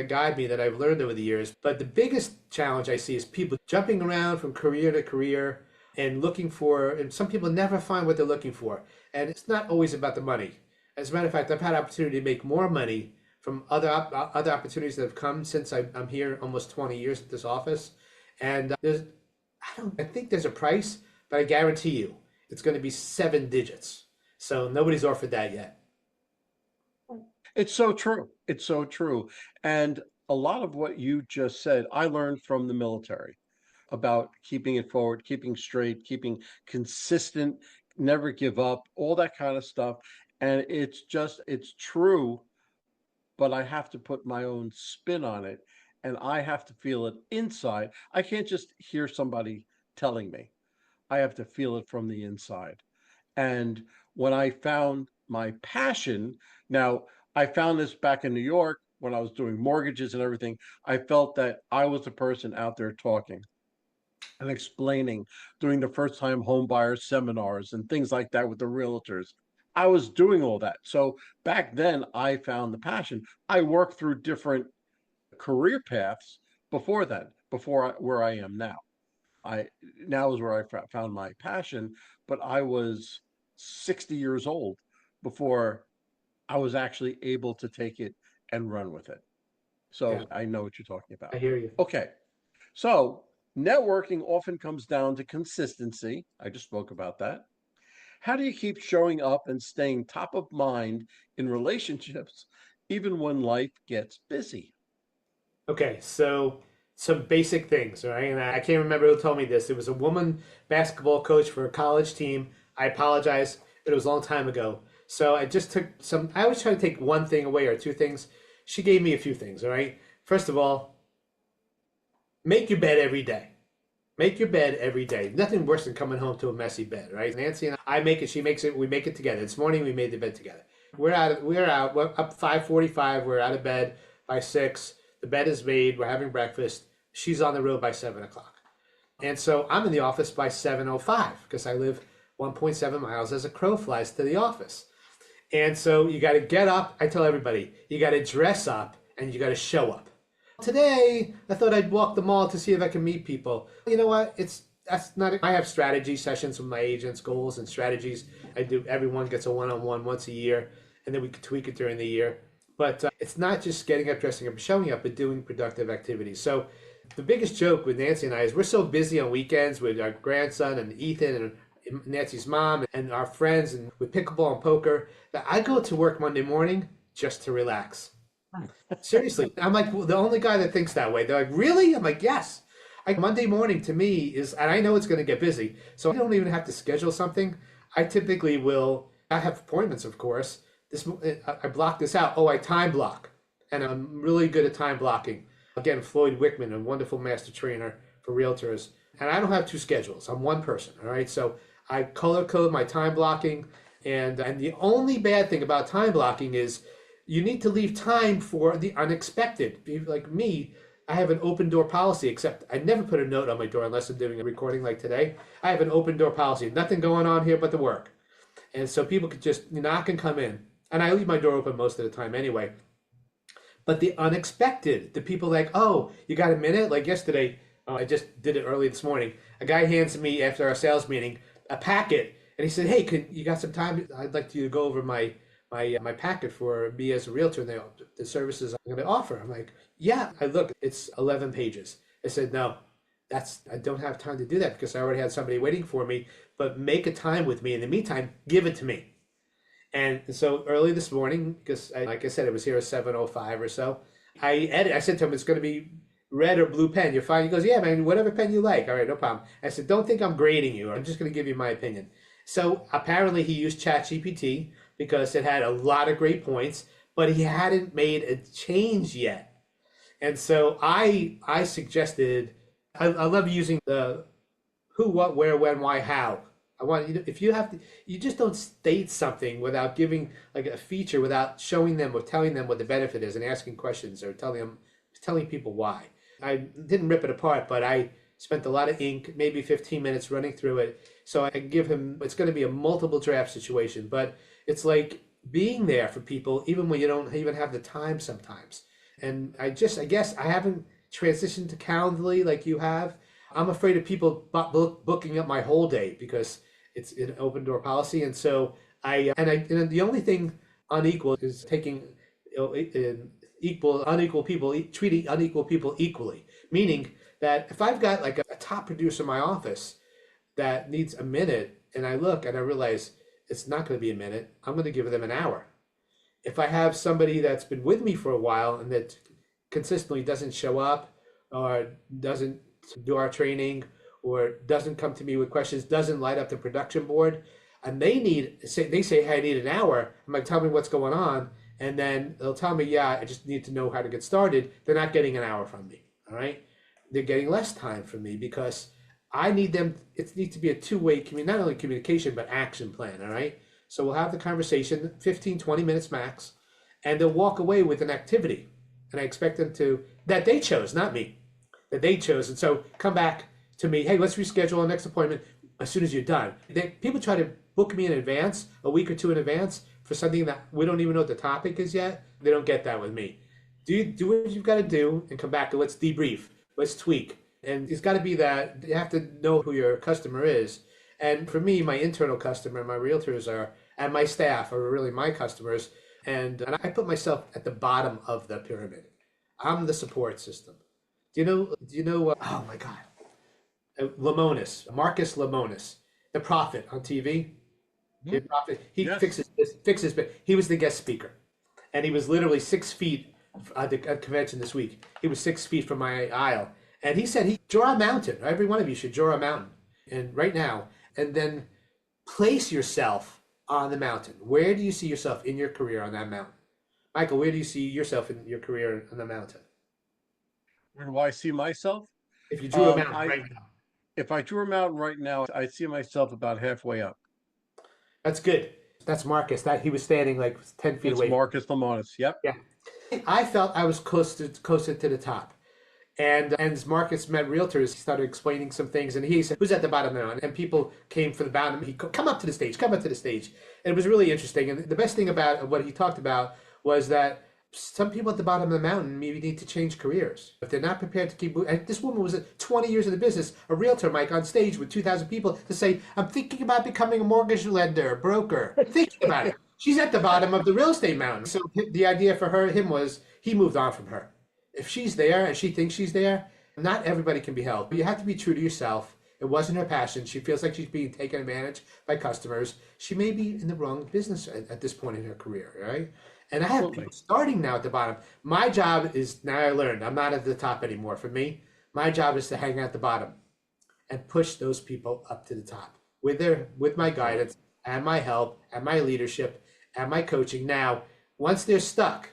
guide me that I've learned over the years. But the biggest challenge I see is people jumping around from career to career and looking for, and some people never find what they're looking for. And it's not always about the money. As a matter of fact, I've had opportunity to make more money from other opportunities that have come since I'm here almost 20 years at this office. And I think there's a price, but I guarantee you it's going to be 7 digits. So nobody's offered that yet. It's so true. It's so true. And a lot of what you just said, I learned from the military about keeping it forward, keeping straight, keeping consistent, never give up, all that kind of stuff. And it's true, but I have to put my own spin on it and I have to feel it inside. I can't just hear somebody telling me. I have to feel it from the inside. And when I found my passion, now I found this back in New York when I was doing mortgages and everything. I felt that I was the person out there talking and explaining, doing the first time home buyer seminars and things like that with the realtors. I was doing all that. So back then I found the passion. I worked through different career paths before then, where I am now. I Now is where I found my passion, but I was 60 years old before I was actually able to take it and run with it. Yeah, So I know what you're talking I about. hear you. Okay. So networking often comes down to consistency. I just spoke about that. How do you keep showing up and staying top of mind in relationships, even when life gets busy? Okay, so some basic things, all right? And I can't remember who told me this. It was a woman basketball coach for a college team. I apologize, but it was a long time ago. So I just took some, I always try to take one thing away or two things. She gave me a few things, all right? First of all, make your bed every day. Make your bed every day. Nothing worse than coming home to a messy bed, right? Nancy and I make it, she makes it, we make it together. This morning we made the bed together. We're up 5:45, we're out of bed by 6. The bed is made, we're having breakfast. She's on the road by 7 o'clock. And so I'm in the office by 7:05 because I live 1.7 miles as a crow flies to the office. And so you got to get up. I tell everybody, you got to dress up and you got to show up. Today, I thought I'd walk the mall to see if I can meet people. You know what? That's not. I have strategy sessions with my agents, goals and strategies. I do. Everyone gets a one-on-one once a year, and then we can tweak it during the year. But it's not just getting up, dressing up, showing up, but doing productive activities. So the biggest joke with Nancy and I is we're so busy on weekends with our grandson and Ethan and Nancy's mom and our friends and with pickleball and poker that I go to work Monday morning just to relax. Seriously, I'm like the only guy that thinks that way. They're like, really? I'm like, yes. Monday morning to me is, and I know it's going to get busy, so I don't even have to schedule something. I typically will. I have appointments, of course. I block this out. Oh, I time block, and I'm really good at time blocking. Again, Floyd Wickman, a wonderful master trainer for realtors, and I don't have two schedules. I'm one person. All right, so I color code my time blocking, and the only bad thing about time blocking is you need to leave time for the unexpected. Like me, I have an open door policy, except I never put a note on my door unless I'm doing a recording like today. I have an open door policy. Nothing going on here but the work. And so people could just knock and come in. And I leave my door open most of the time anyway. But the unexpected, the people like, oh, you got a minute? Like yesterday, I just did it early this morning. A guy hands me after our sales meeting a packet. And he said, hey, you got some time? I'd like you to go over my packet for me as a realtor and the services I'm going to offer. I'm like, yeah. I look, it's 11 pages. I said, no, I don't have time to do that because I already had somebody waiting for me, but make a time with me. In the meantime, give it to me. And so early this morning, because like I said, it was here at 7:05 or so, I said to him, it's going to be red or blue pen. You're fine. He goes, yeah, man, whatever pen you like. All right, no problem. I said, don't think I'm grading you. I'm just going to give you my opinion. So apparently he used ChatGPT because it had a lot of great points, but he hadn't made a change yet. And so I suggested, I love using the who, what, where, when, why, how. I want you to, if you have to, you just don't state something without giving like a feature, without showing them or telling them what the benefit is and asking questions or telling people why. I didn't rip it apart, but I spent a lot of ink, maybe 15 minutes running through it. So I give him, it's going to be a multiple draft situation, but it's like being there for people, even when you don't even have the time sometimes. And I guess I haven't transitioned to Calendly like you have. I'm afraid of people booking up my whole day because it's an open door policy. And so and the only thing unequal is taking unequal people, treating unequal people equally. Meaning that if I've got like a top producer in my office that needs a minute and I look and I realize it's not going to be a minute, I'm going to give them an hour. If I have somebody that's been with me for a while and that consistently doesn't show up or doesn't do our training or doesn't come to me with questions, doesn't light up the production board, and they say, hey, I need an hour. I'm like, tell me what's going on. And then they'll tell me, yeah, I just need to know how to get started. They're not getting an hour from me. All right. They're getting less time from me because I need them. It needs to be a two-way, not only communication, but action plan. All right. So we'll have the conversation, 15, 20 minutes max, and they'll walk away with an activity. And I expect them that they chose, not me, that they chose. And so come back to me, hey, let's reschedule our next appointment as soon as you're done. People try to book me in advance, a week or two in advance, for something that we don't even know what the topic is yet. They don't get that with me. Do what you've got to do and come back and let's debrief, let's tweak. And it's got to be that you have to know who your customer is. And for me, my internal customer, my realtors and my staff are really my customers. And I put myself at the bottom of the pyramid. I'm the support system. Do you know, oh my God, Marcus Lemonis, the prophet on TV. The prophet, he Yes. fixes, but he was the guest speaker. And he was literally 6 feet at the convention this week. He was 6 feet from my aisle. And he said, draw a mountain. Every one of you should draw a mountain. And right now, and then place yourself on the mountain. Where do you see yourself in your career on that mountain? Michael, where do you see yourself in your career on the mountain? Where do I see myself? If you drew a mountain I right now. If I drew a mountain right now, I see myself about halfway up. That's good. That's Marcus. That he was standing like 10 feet It's away. Marcus Lemonis. Yep. Yeah. I felt I was closer to the top. And as Marcus met realtors, he started explaining some things. And he said, who's at the bottom now? And people came for the bottom. He come up to the stage, come up to the stage. And it was really interesting. And the best thing about what he talked about was that some people at the bottom of the mountain maybe need to change careers. If they're not prepared to keep, and this woman was 20 years in the business, a realtor, Mike, on stage with 2,000 people to say, I'm thinking about becoming a mortgage lender, broker, thinking about it. She's at the bottom of the real estate mountain. So the idea for him was he moved on from her. If she's there and she thinks she's there, not everybody can be held. But you have to be true to yourself. It wasn't her passion. She feels like she's being taken advantage by customers. She may be in the wrong business at this point in her career, right? And I have people starting now at the bottom. My job is, now I learned, I'm not at the top anymore. For me, my job is to hang out at the bottom and push those people up to the top with my guidance and my help and my leadership and my coaching. Now, once they're stuck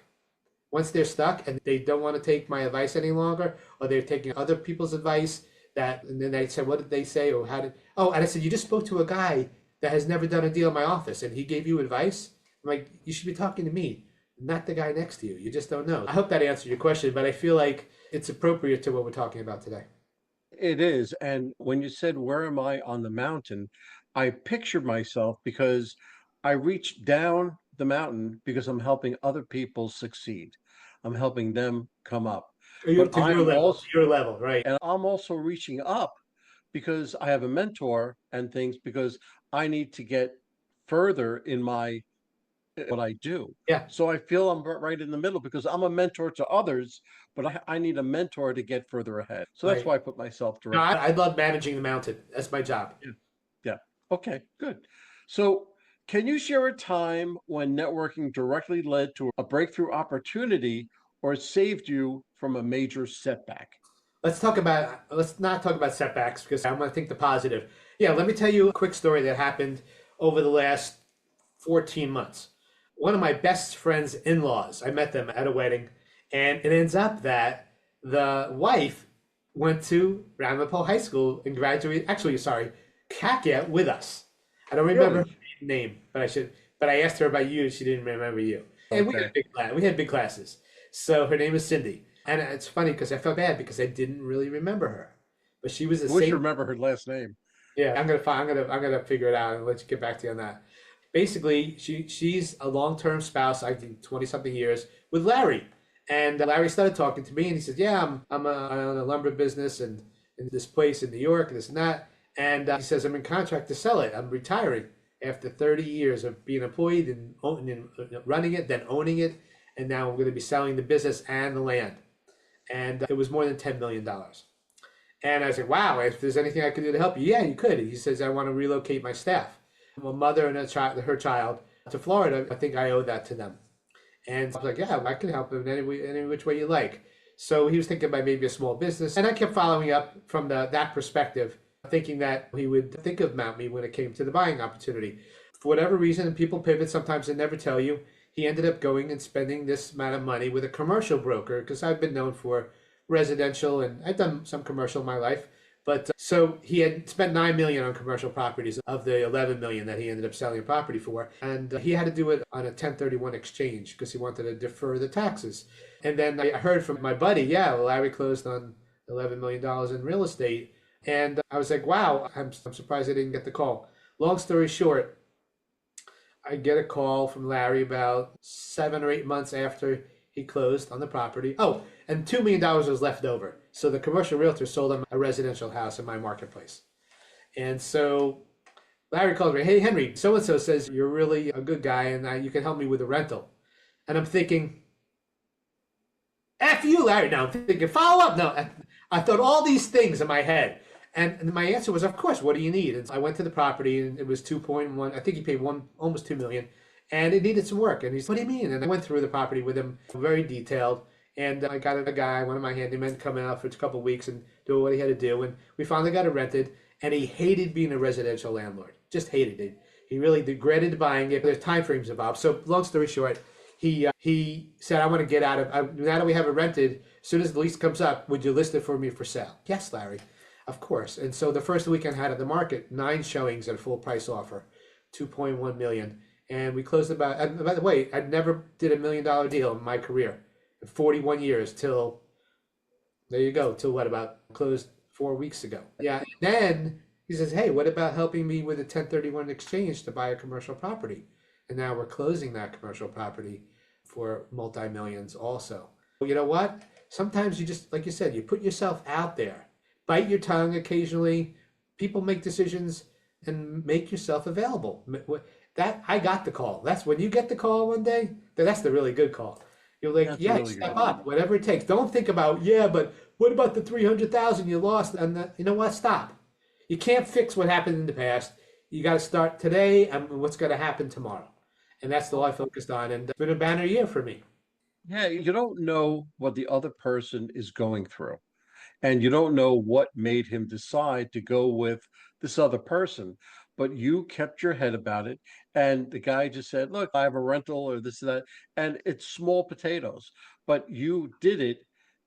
and they don't want to take my advice any longer, or they're taking other people's advice, and then they said, what did they say? Or and I said, you just spoke to a guy that has never done a deal in my office and he gave you advice? I'm like, you should be talking to me, not the guy next to you. You just don't know. I hope that answered your question, but I feel like it's appropriate to what we're talking about today. It is. And when you said, where am I on the mountain? I pictured myself because I reached down the mountain because I'm helping other people succeed. I'm helping them come up. But To your level, right? and I'm also reaching up because I have a mentor and things because I need to get further in what I do. Yeah. So I feel I'm right in the middle because I'm a mentor to others, but I need a mentor to get further ahead. So that's Right. why I put myself No, directly. I love managing the mountain. That's my job. Yeah. Okay, good. So can you share a time when networking directly led to a breakthrough opportunity or saved you from a major setback? Let's not talk about setbacks because I'm going to think the positive. Yeah, let me tell you a quick story that happened over the last 14 months. One of my best friend's in-laws, I met them at a wedding, and it ends up that the wife went to Ramapo High School and graduated. Actually, sorry, CACA with us. I don't remember her Really? name, but I should. But I asked her about you. She didn't remember you. And we had Okay. big class. We had big classes. So her name is Cindy, and it's funny because I felt bad because I didn't really remember her, but she was the I wish you same. remember her last name. Yeah, I'm gonna find. I'm gonna figure it out and let you get back to you on that. Basically, she's a long term spouse. I think 20 something years with Larry, and Larry started talking to me, and he said, "Yeah, I own a lumber business and in this place in New York, and this and that." And he says, "I'm in contract to sell it. I'm retiring after 30 years of being employed and running it, then owning it, and now I'm going to be selling the business and the land." And it was more than $10 million. And I said, wow, if there's anything I could do to help you, yeah, you could. He says, I want to relocate my staff, my mother and her child, to Florida. I think I owe that to them. And I was like, yeah, I can help him in any which way you like. So he was thinking about maybe a small business. And I kept following up from that perspective, thinking that he would think about me when it came to the buying opportunity. For whatever reason, and people pivot, sometimes they never tell you, he ended up going and spending this amount of money with a commercial broker because I've been known for residential and I've done some commercial in my life. But so he had spent 9 million on commercial properties of the 11 million that he ended up selling a property for, and he had to do it on a 1031 exchange because he wanted to defer the taxes. And then I heard from my buddy, yeah, Larry closed on $11 million in real estate, and I was like, wow, I'm surprised I didn't get the call. Long story short, I get a call from Larry about 7 or 8 months after he closed on the property. Oh, and $2 million was left over. So the commercial realtor sold him a residential house in my marketplace. And so Larry calls me, hey, Henry, so and so says you're really a good guy and you can help me with a rental. And I'm thinking, F you, Larry. Now I'm thinking, follow up. No, I thought all these things in my head. And my answer was, of course, what do you need? And I went to the property and it was 2.1. I think he paid almost 2 million and it needed some work. And he's, what do you mean? And I went through the property with him, very detailed. And I got a guy, one of my handymen, coming out for a couple of weeks and do what he had to do. And we finally got it rented. And he hated being a residential landlord, just hated it. He really regretted buying it. There's time frames involved. So long story short, he said, I want to get out of, now that we have it rented, as soon as the lease comes up, would you list it for me for sale? Yes, Larry, of course. And so the first weekend I had at the market, 9 showings at a full price offer, 2.1 million. And we closed about, and by the way, I never did $1 million deal in my career, 41 years till, there you go, till what, about closed 4 weeks ago. Yeah. And then he says, hey, what about helping me with a 1031 exchange to buy a commercial property? And now we're closing that commercial property for multi-millions also. You know what? Sometimes you just, like you said, you put yourself out there, bite your tongue occasionally. People make decisions and make yourself available. That I got the call. That's when you get the call one day. That's the really good call. You're like, That's a yeah, really good step call. up, whatever it takes. Don't think about, yeah, but what about the 300,000 you lost? And you know what? Stop. You can't fix what happened in the past. You got to start today and what's going to happen tomorrow. And that's all I focused on. And it's been a banner year for me. Yeah, you don't know what the other person is going through. And you don't know what made him decide to go with this other person, but you kept your head about it. And the guy just said, look, I have a rental or this and that. And it's small potatoes, but you did it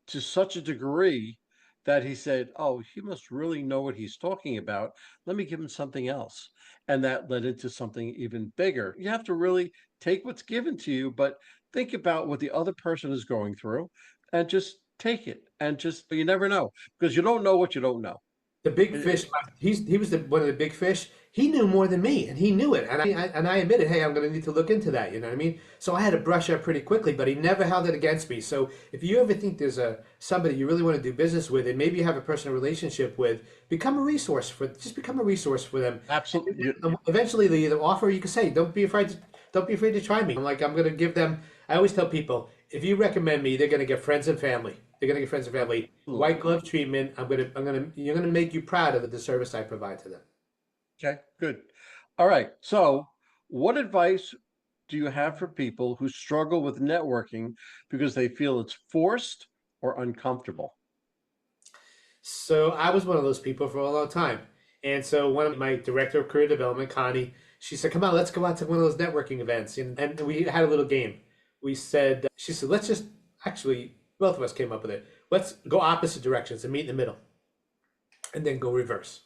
to such a degree that he said, oh, he must really know what he's talking about. Let me give him something else. And that led into something even bigger. You have to really take what's given to you, but think about what the other person is going through and just take it. And just, you never know because you don't know what you don't know. The big It- fish, he was one of the big fish. He knew more than me, and he knew it. And I admitted, hey, I'm going to need to look into that. You know what I mean? So I had to brush up pretty quickly, but he never held it against me. So if you ever think there's somebody you really want to do business with, and maybe you have a personal relationship with, just become a resource for them. Absolutely. And eventually, the offer you can say, don't be afraid to try me. I'm going to give them. I always tell people, if you recommend me, they're going to get friends and family. They're going to get friends and family. White glove treatment. You're going to make you proud of the service I provide to them. Okay, good. All right. So, what advice do you have for people who struggle with networking because they feel it's forced or uncomfortable? So I was one of those people for a long time. And so one of my director of career development, Connie, she said, come on, let's go out to one of those networking events. And we had a little game. She said, let's just, actually, both of us came up with it. let's go opposite directions and meet in the middle, and then go reverse.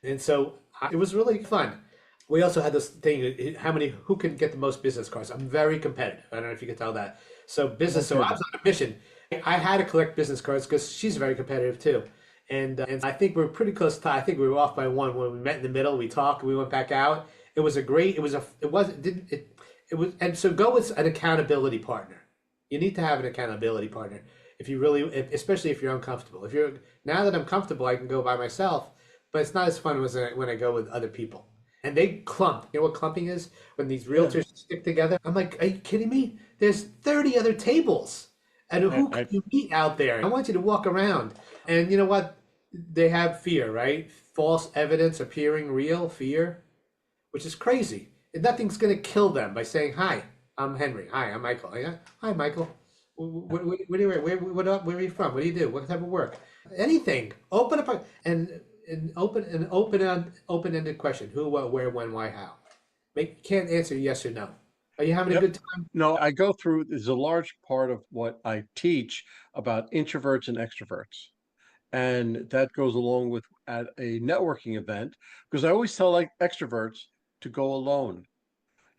And so it was really fun. We also had this thing, who can get the most business cards? I'm very competitive. I don't know if you can tell that. So I was on a mission. I had to collect business cards because she's very competitive too. And I think we were pretty close to, I think we were off by one when we met in the middle, we talked, we went back out. It was a great, it was, and so go with an accountability partner. You need to have an accountability partner if you really, especially if you're uncomfortable. Now that I'm comfortable, I can go by myself, but it's not as fun as when I go with other people. And they clump. You know what clumping is? When these realtors stick together. I'm like, are you kidding me? There's 30 other tables. And who can you meet out there? I want you to walk around. And you know what? They have fear, right? False evidence appearing real, fear, which is crazy. And nothing's going to kill them by saying, hi, I'm Henry. Hi, I'm Michael. Yeah? Hi, Michael. Where are you from? What do you do? What type of work? Anything. Open up an open-ended question. Who, what, where, when, why, how. Can't answer yes or no. Are you having a good time? No, I go through, there's a large part of what I teach about introverts and extroverts. And that goes along with at a networking event, because I always tell like extroverts to go alone.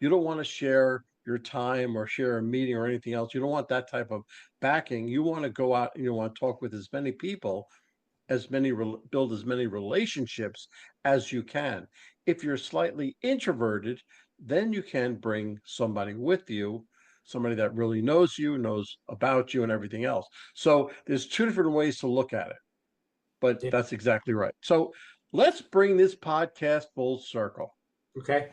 You don't want to share your time or share a meeting or anything else. You don't want that type of backing. You want to go out and you want to talk with as many people, build as many relationships as you can. If you're slightly introverted, then you can bring somebody with you, somebody that really knows you, knows about you and everything else. So there's two different ways to look at it, but Yeah. that's exactly right. So let's bring this podcast full circle. Okay.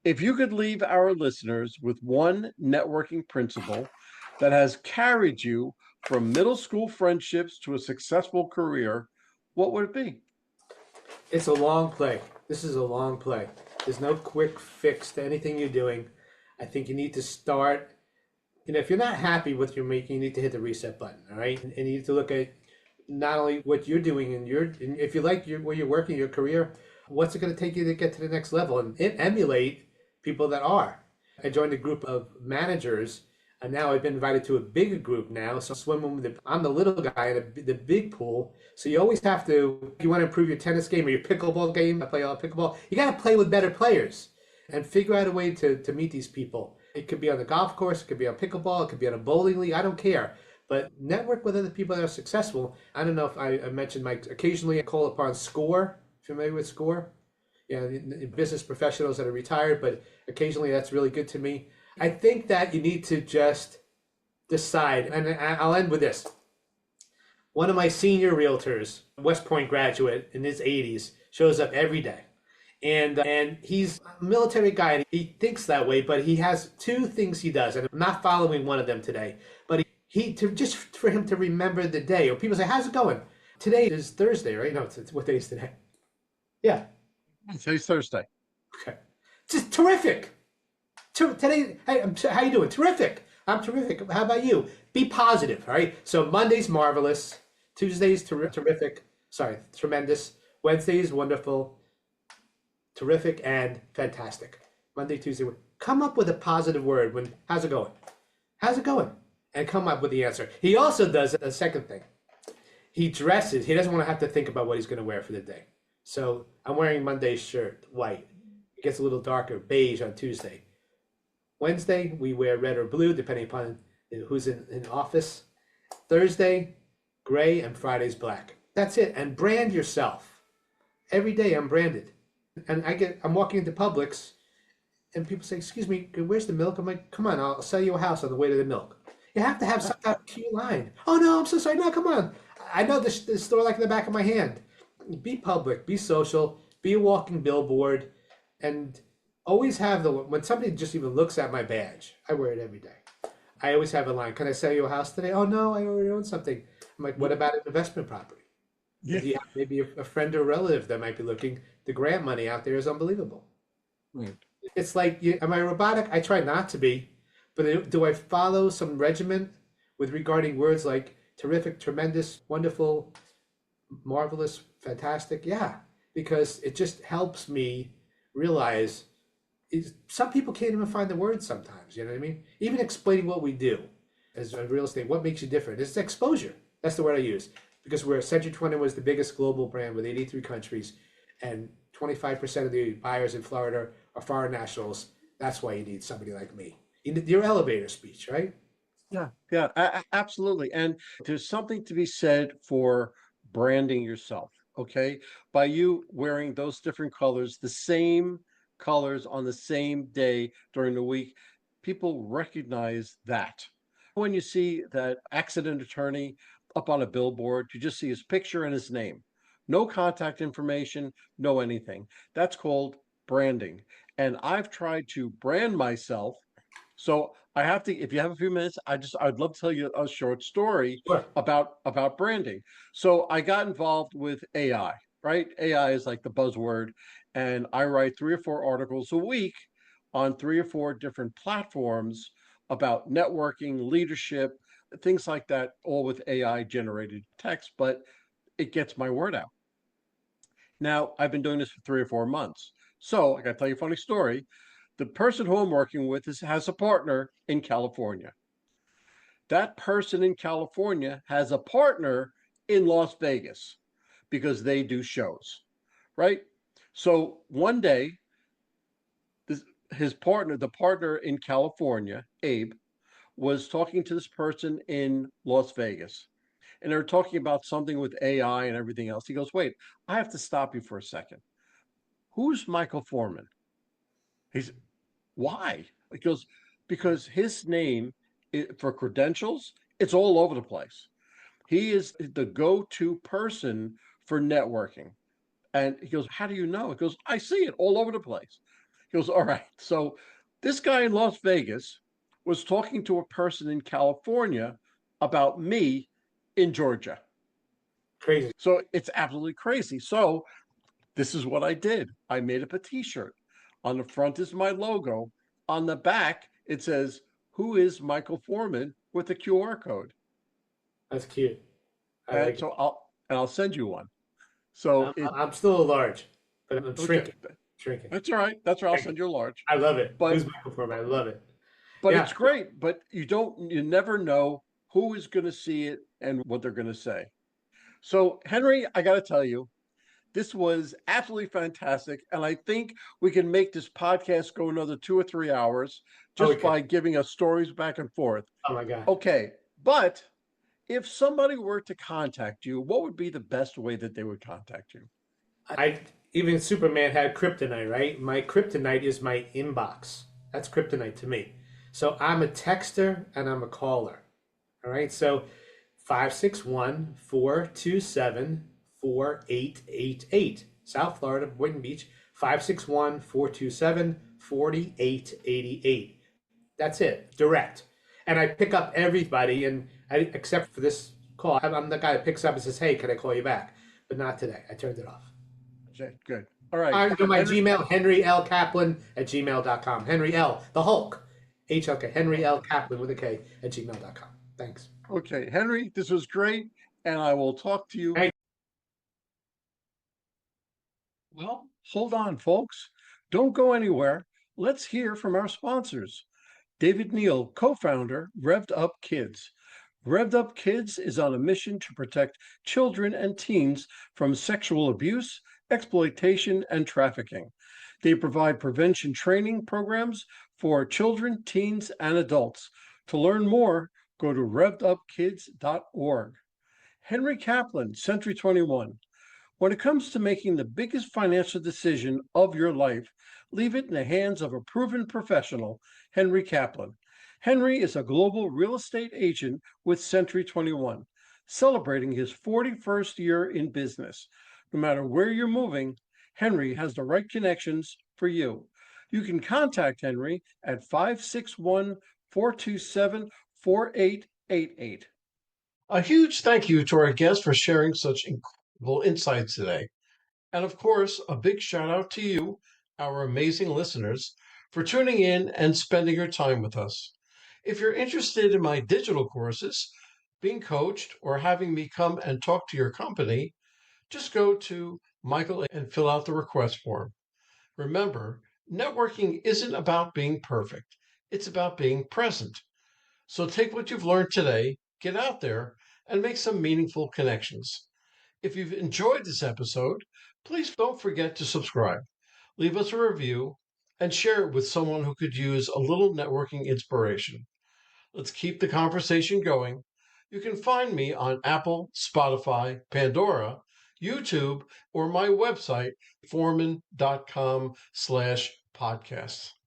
If you could leave our listeners with one networking principle that has carried you from middle school friendships to a successful career, what would it be? It's a long play. This is a long play. There's no quick fix to anything you're doing. I think you need to start. If you're not happy with your making, you need to hit the reset button. All right, and you need to look at not only what you're doing if you like where you're working, your career, what's it going to take you to get to the next level and emulate people that are. I joined a group of managers, and now I've been invited to a bigger group now. So I'm the little guy in the big pool. So you always have to, if you want to improve your tennis game or your pickleball game, I play all pickleball, you got to play with better players and figure out a way to meet these people. It could be on the golf course, it could be on pickleball, it could be on a bowling league, I don't care. But network with other people that are successful. I don't know if I mentioned, Mike, occasionally I call upon SCORE. Familiar with SCORE? Yeah, business professionals that are retired, but occasionally that's really good to me. I think that you need to just decide, and I'll end with this. One of my senior realtors, West Point graduate in his 80s, shows up every day. And he's a military guy, and he thinks that way, but he has two things he does, and I'm not following one of them today. But just for him to remember the day, or people say, how's it going? Today is Thursday, right? No, it's what day is today? Yeah. Today's Thursday. Okay. Just terrific. Today, hey, how you doing? Terrific. I'm terrific. How about you? Be positive, all right? So Monday's marvelous. Tuesday's terrific. Sorry, tremendous. Wednesday's wonderful. Terrific and fantastic. Monday, Tuesday. Come up with a positive word. How's it going? How's it going? And come up with the answer. He also does a second thing. He dresses. He doesn't want to have to think about what he's going to wear for the day. So I'm wearing Monday's shirt, white. It gets a little darker, beige on Tuesday. Wednesday, we wear red or blue, depending upon who's in office. Thursday, gray, and Friday's black. That's it. And brand yourself. Every day I'm branded. And I'm walking into Publix, and people say, excuse me, where's the milk? I'm like, come on, I'll sell you a house on the way to the milk. You have to have some type of cute line. Oh, no, I'm so sorry. No, come on. I know this store like in the back of my hand. Be public, be social, be a walking billboard, and always have when somebody just even looks at my badge, I wear it every day. I always have a line. Can I sell you a house today? Oh, no, I already own something. I'm like, what about an investment property? Yeah. If you have maybe a friend or relative that might be looking, the grant money out there is unbelievable. Right. It's like, am I robotic? I try not to be, but do I follow some regimen regarding words like terrific, tremendous, wonderful, marvelous, fantastic? Yeah, because it just helps me realize some people can't even find the words sometimes, you know what I mean? Even explaining what we do as a real estate, what makes you different? It's exposure. That's the word I use. Because where Century 21 was the biggest global brand with 83 countries, and 25% of the buyers in Florida are foreign nationals. That's why you need somebody like me. You need your elevator speech, right? Yeah, yeah, absolutely. And there's something to be said for branding yourself, okay? By you wearing those different colors, the same colors on the same day during the week, people recognize that. When you see that accident attorney up on a billboard, you just see his picture and his name. No contact information, no anything. That's called branding. And I've tried to brand myself, so I have to, if you have a few minutes, I'd love to tell you a short story Sure. about branding. So I got involved with AI, right? AI is like the buzzword, and I write 3 or 4 articles a week on 3 or 4 different platforms about networking, leadership, things like that, all with AI generated text, but it gets my word out. Now, I've been doing this for 3 or 4 months. So I got to tell you a funny story. The person who I'm working with has a partner in California. That person in California has a partner in Las Vegas because they do shows, right? So one day, this, his partner, the partner in California, Abe, was talking to this person in Las Vegas. And they were talking about something with AI and everything else. He goes, "Wait, I have to stop you for a second. Who's Michael Foreman?" He's, "Why?" He goes, "Because his name for credentials, it's all over the place. He is the go-to person for networking." And he goes, "How do you know?" He goes, "I see it all over the place." He goes, "All right." So this guy in Las Vegas was talking to a person in California about me in Georgia. Crazy. So it's absolutely crazy. So this is what I did. I made up a t-shirt. On the front is my logo. On the back, it says, "Who is Michael Foreman?" with a QR code. That's cute. I And like it. so I'll send you one. So it I'm still a large, but I'm okay. shrinking. Shrinking. That's all right. That's right. I'll Thank you. send you a large. I love it. But Who's Michael Foreman? I love it. but Yeah. it's great. But you never know who is going to see it and what they're going to say. So Henry, I got to tell you, this was absolutely fantastic. And I think we can make this podcast go another 2 or 3 hours Oh, we just can. by giving us stories back and forth. Oh my God. Okay. But if somebody were to contact you, what would be the best way that they would contact you? I even Superman had kryptonite, right? My kryptonite is my inbox. That's kryptonite to me. So I'm a texter and I'm a caller. All right. So 561-427-4888. South Florida, Boynton Beach. 561-427-4888. That's it. Direct. And I pick up everybody, and except for this call, I'm the guy that picks up and says, "Hey, can I call you back?" But not today. I turned it off. Okay, good. All right. I know my Henry, Gmail, Henry L. Kaplan at gmail.com. Henry L. The Hulk. HLK. Henry L. Kaplan with a K at gmail.com. Thanks. okay, Henry, this was great. And I will talk to you. Hey, Well, hold on, folks. Don't go anywhere. Let's hear from our sponsors. David Neal, co founder, Revved Up Kids. Revved Up Kids is on a mission to protect children and teens from sexual abuse, exploitation, and trafficking. They provide prevention training programs for children, teens, and adults. To learn more, go to revvedupkids.org. Henry Kaplan, Century 21. When it comes to making the biggest financial decision of your life, leave it in the hands of a proven professional, Henry Kaplan. Henry is a global real estate agent with Century 21, celebrating his 41st year in business. No matter where you're moving, Henry has the right connections for you. You can contact Henry at 561 427 4888. A huge thank you to our guest for sharing such incredible insights today. And of course, a big shout out to you, our amazing listeners, for tuning in and spending your time with us. If you're interested in my digital courses, being coached, or having me come and talk to your company, just go to Michael and fill out the request form. Remember, networking isn't about being perfect, it's about being present. So take what you've learned today, get out there, and make some meaningful connections. If you've enjoyed this episode, please don't forget to subscribe, leave us a review, and share it with someone who could use a little networking inspiration. Let's keep the conversation going. You can find me on Apple, Spotify, Pandora, YouTube, or my website, forman.com/podcasts.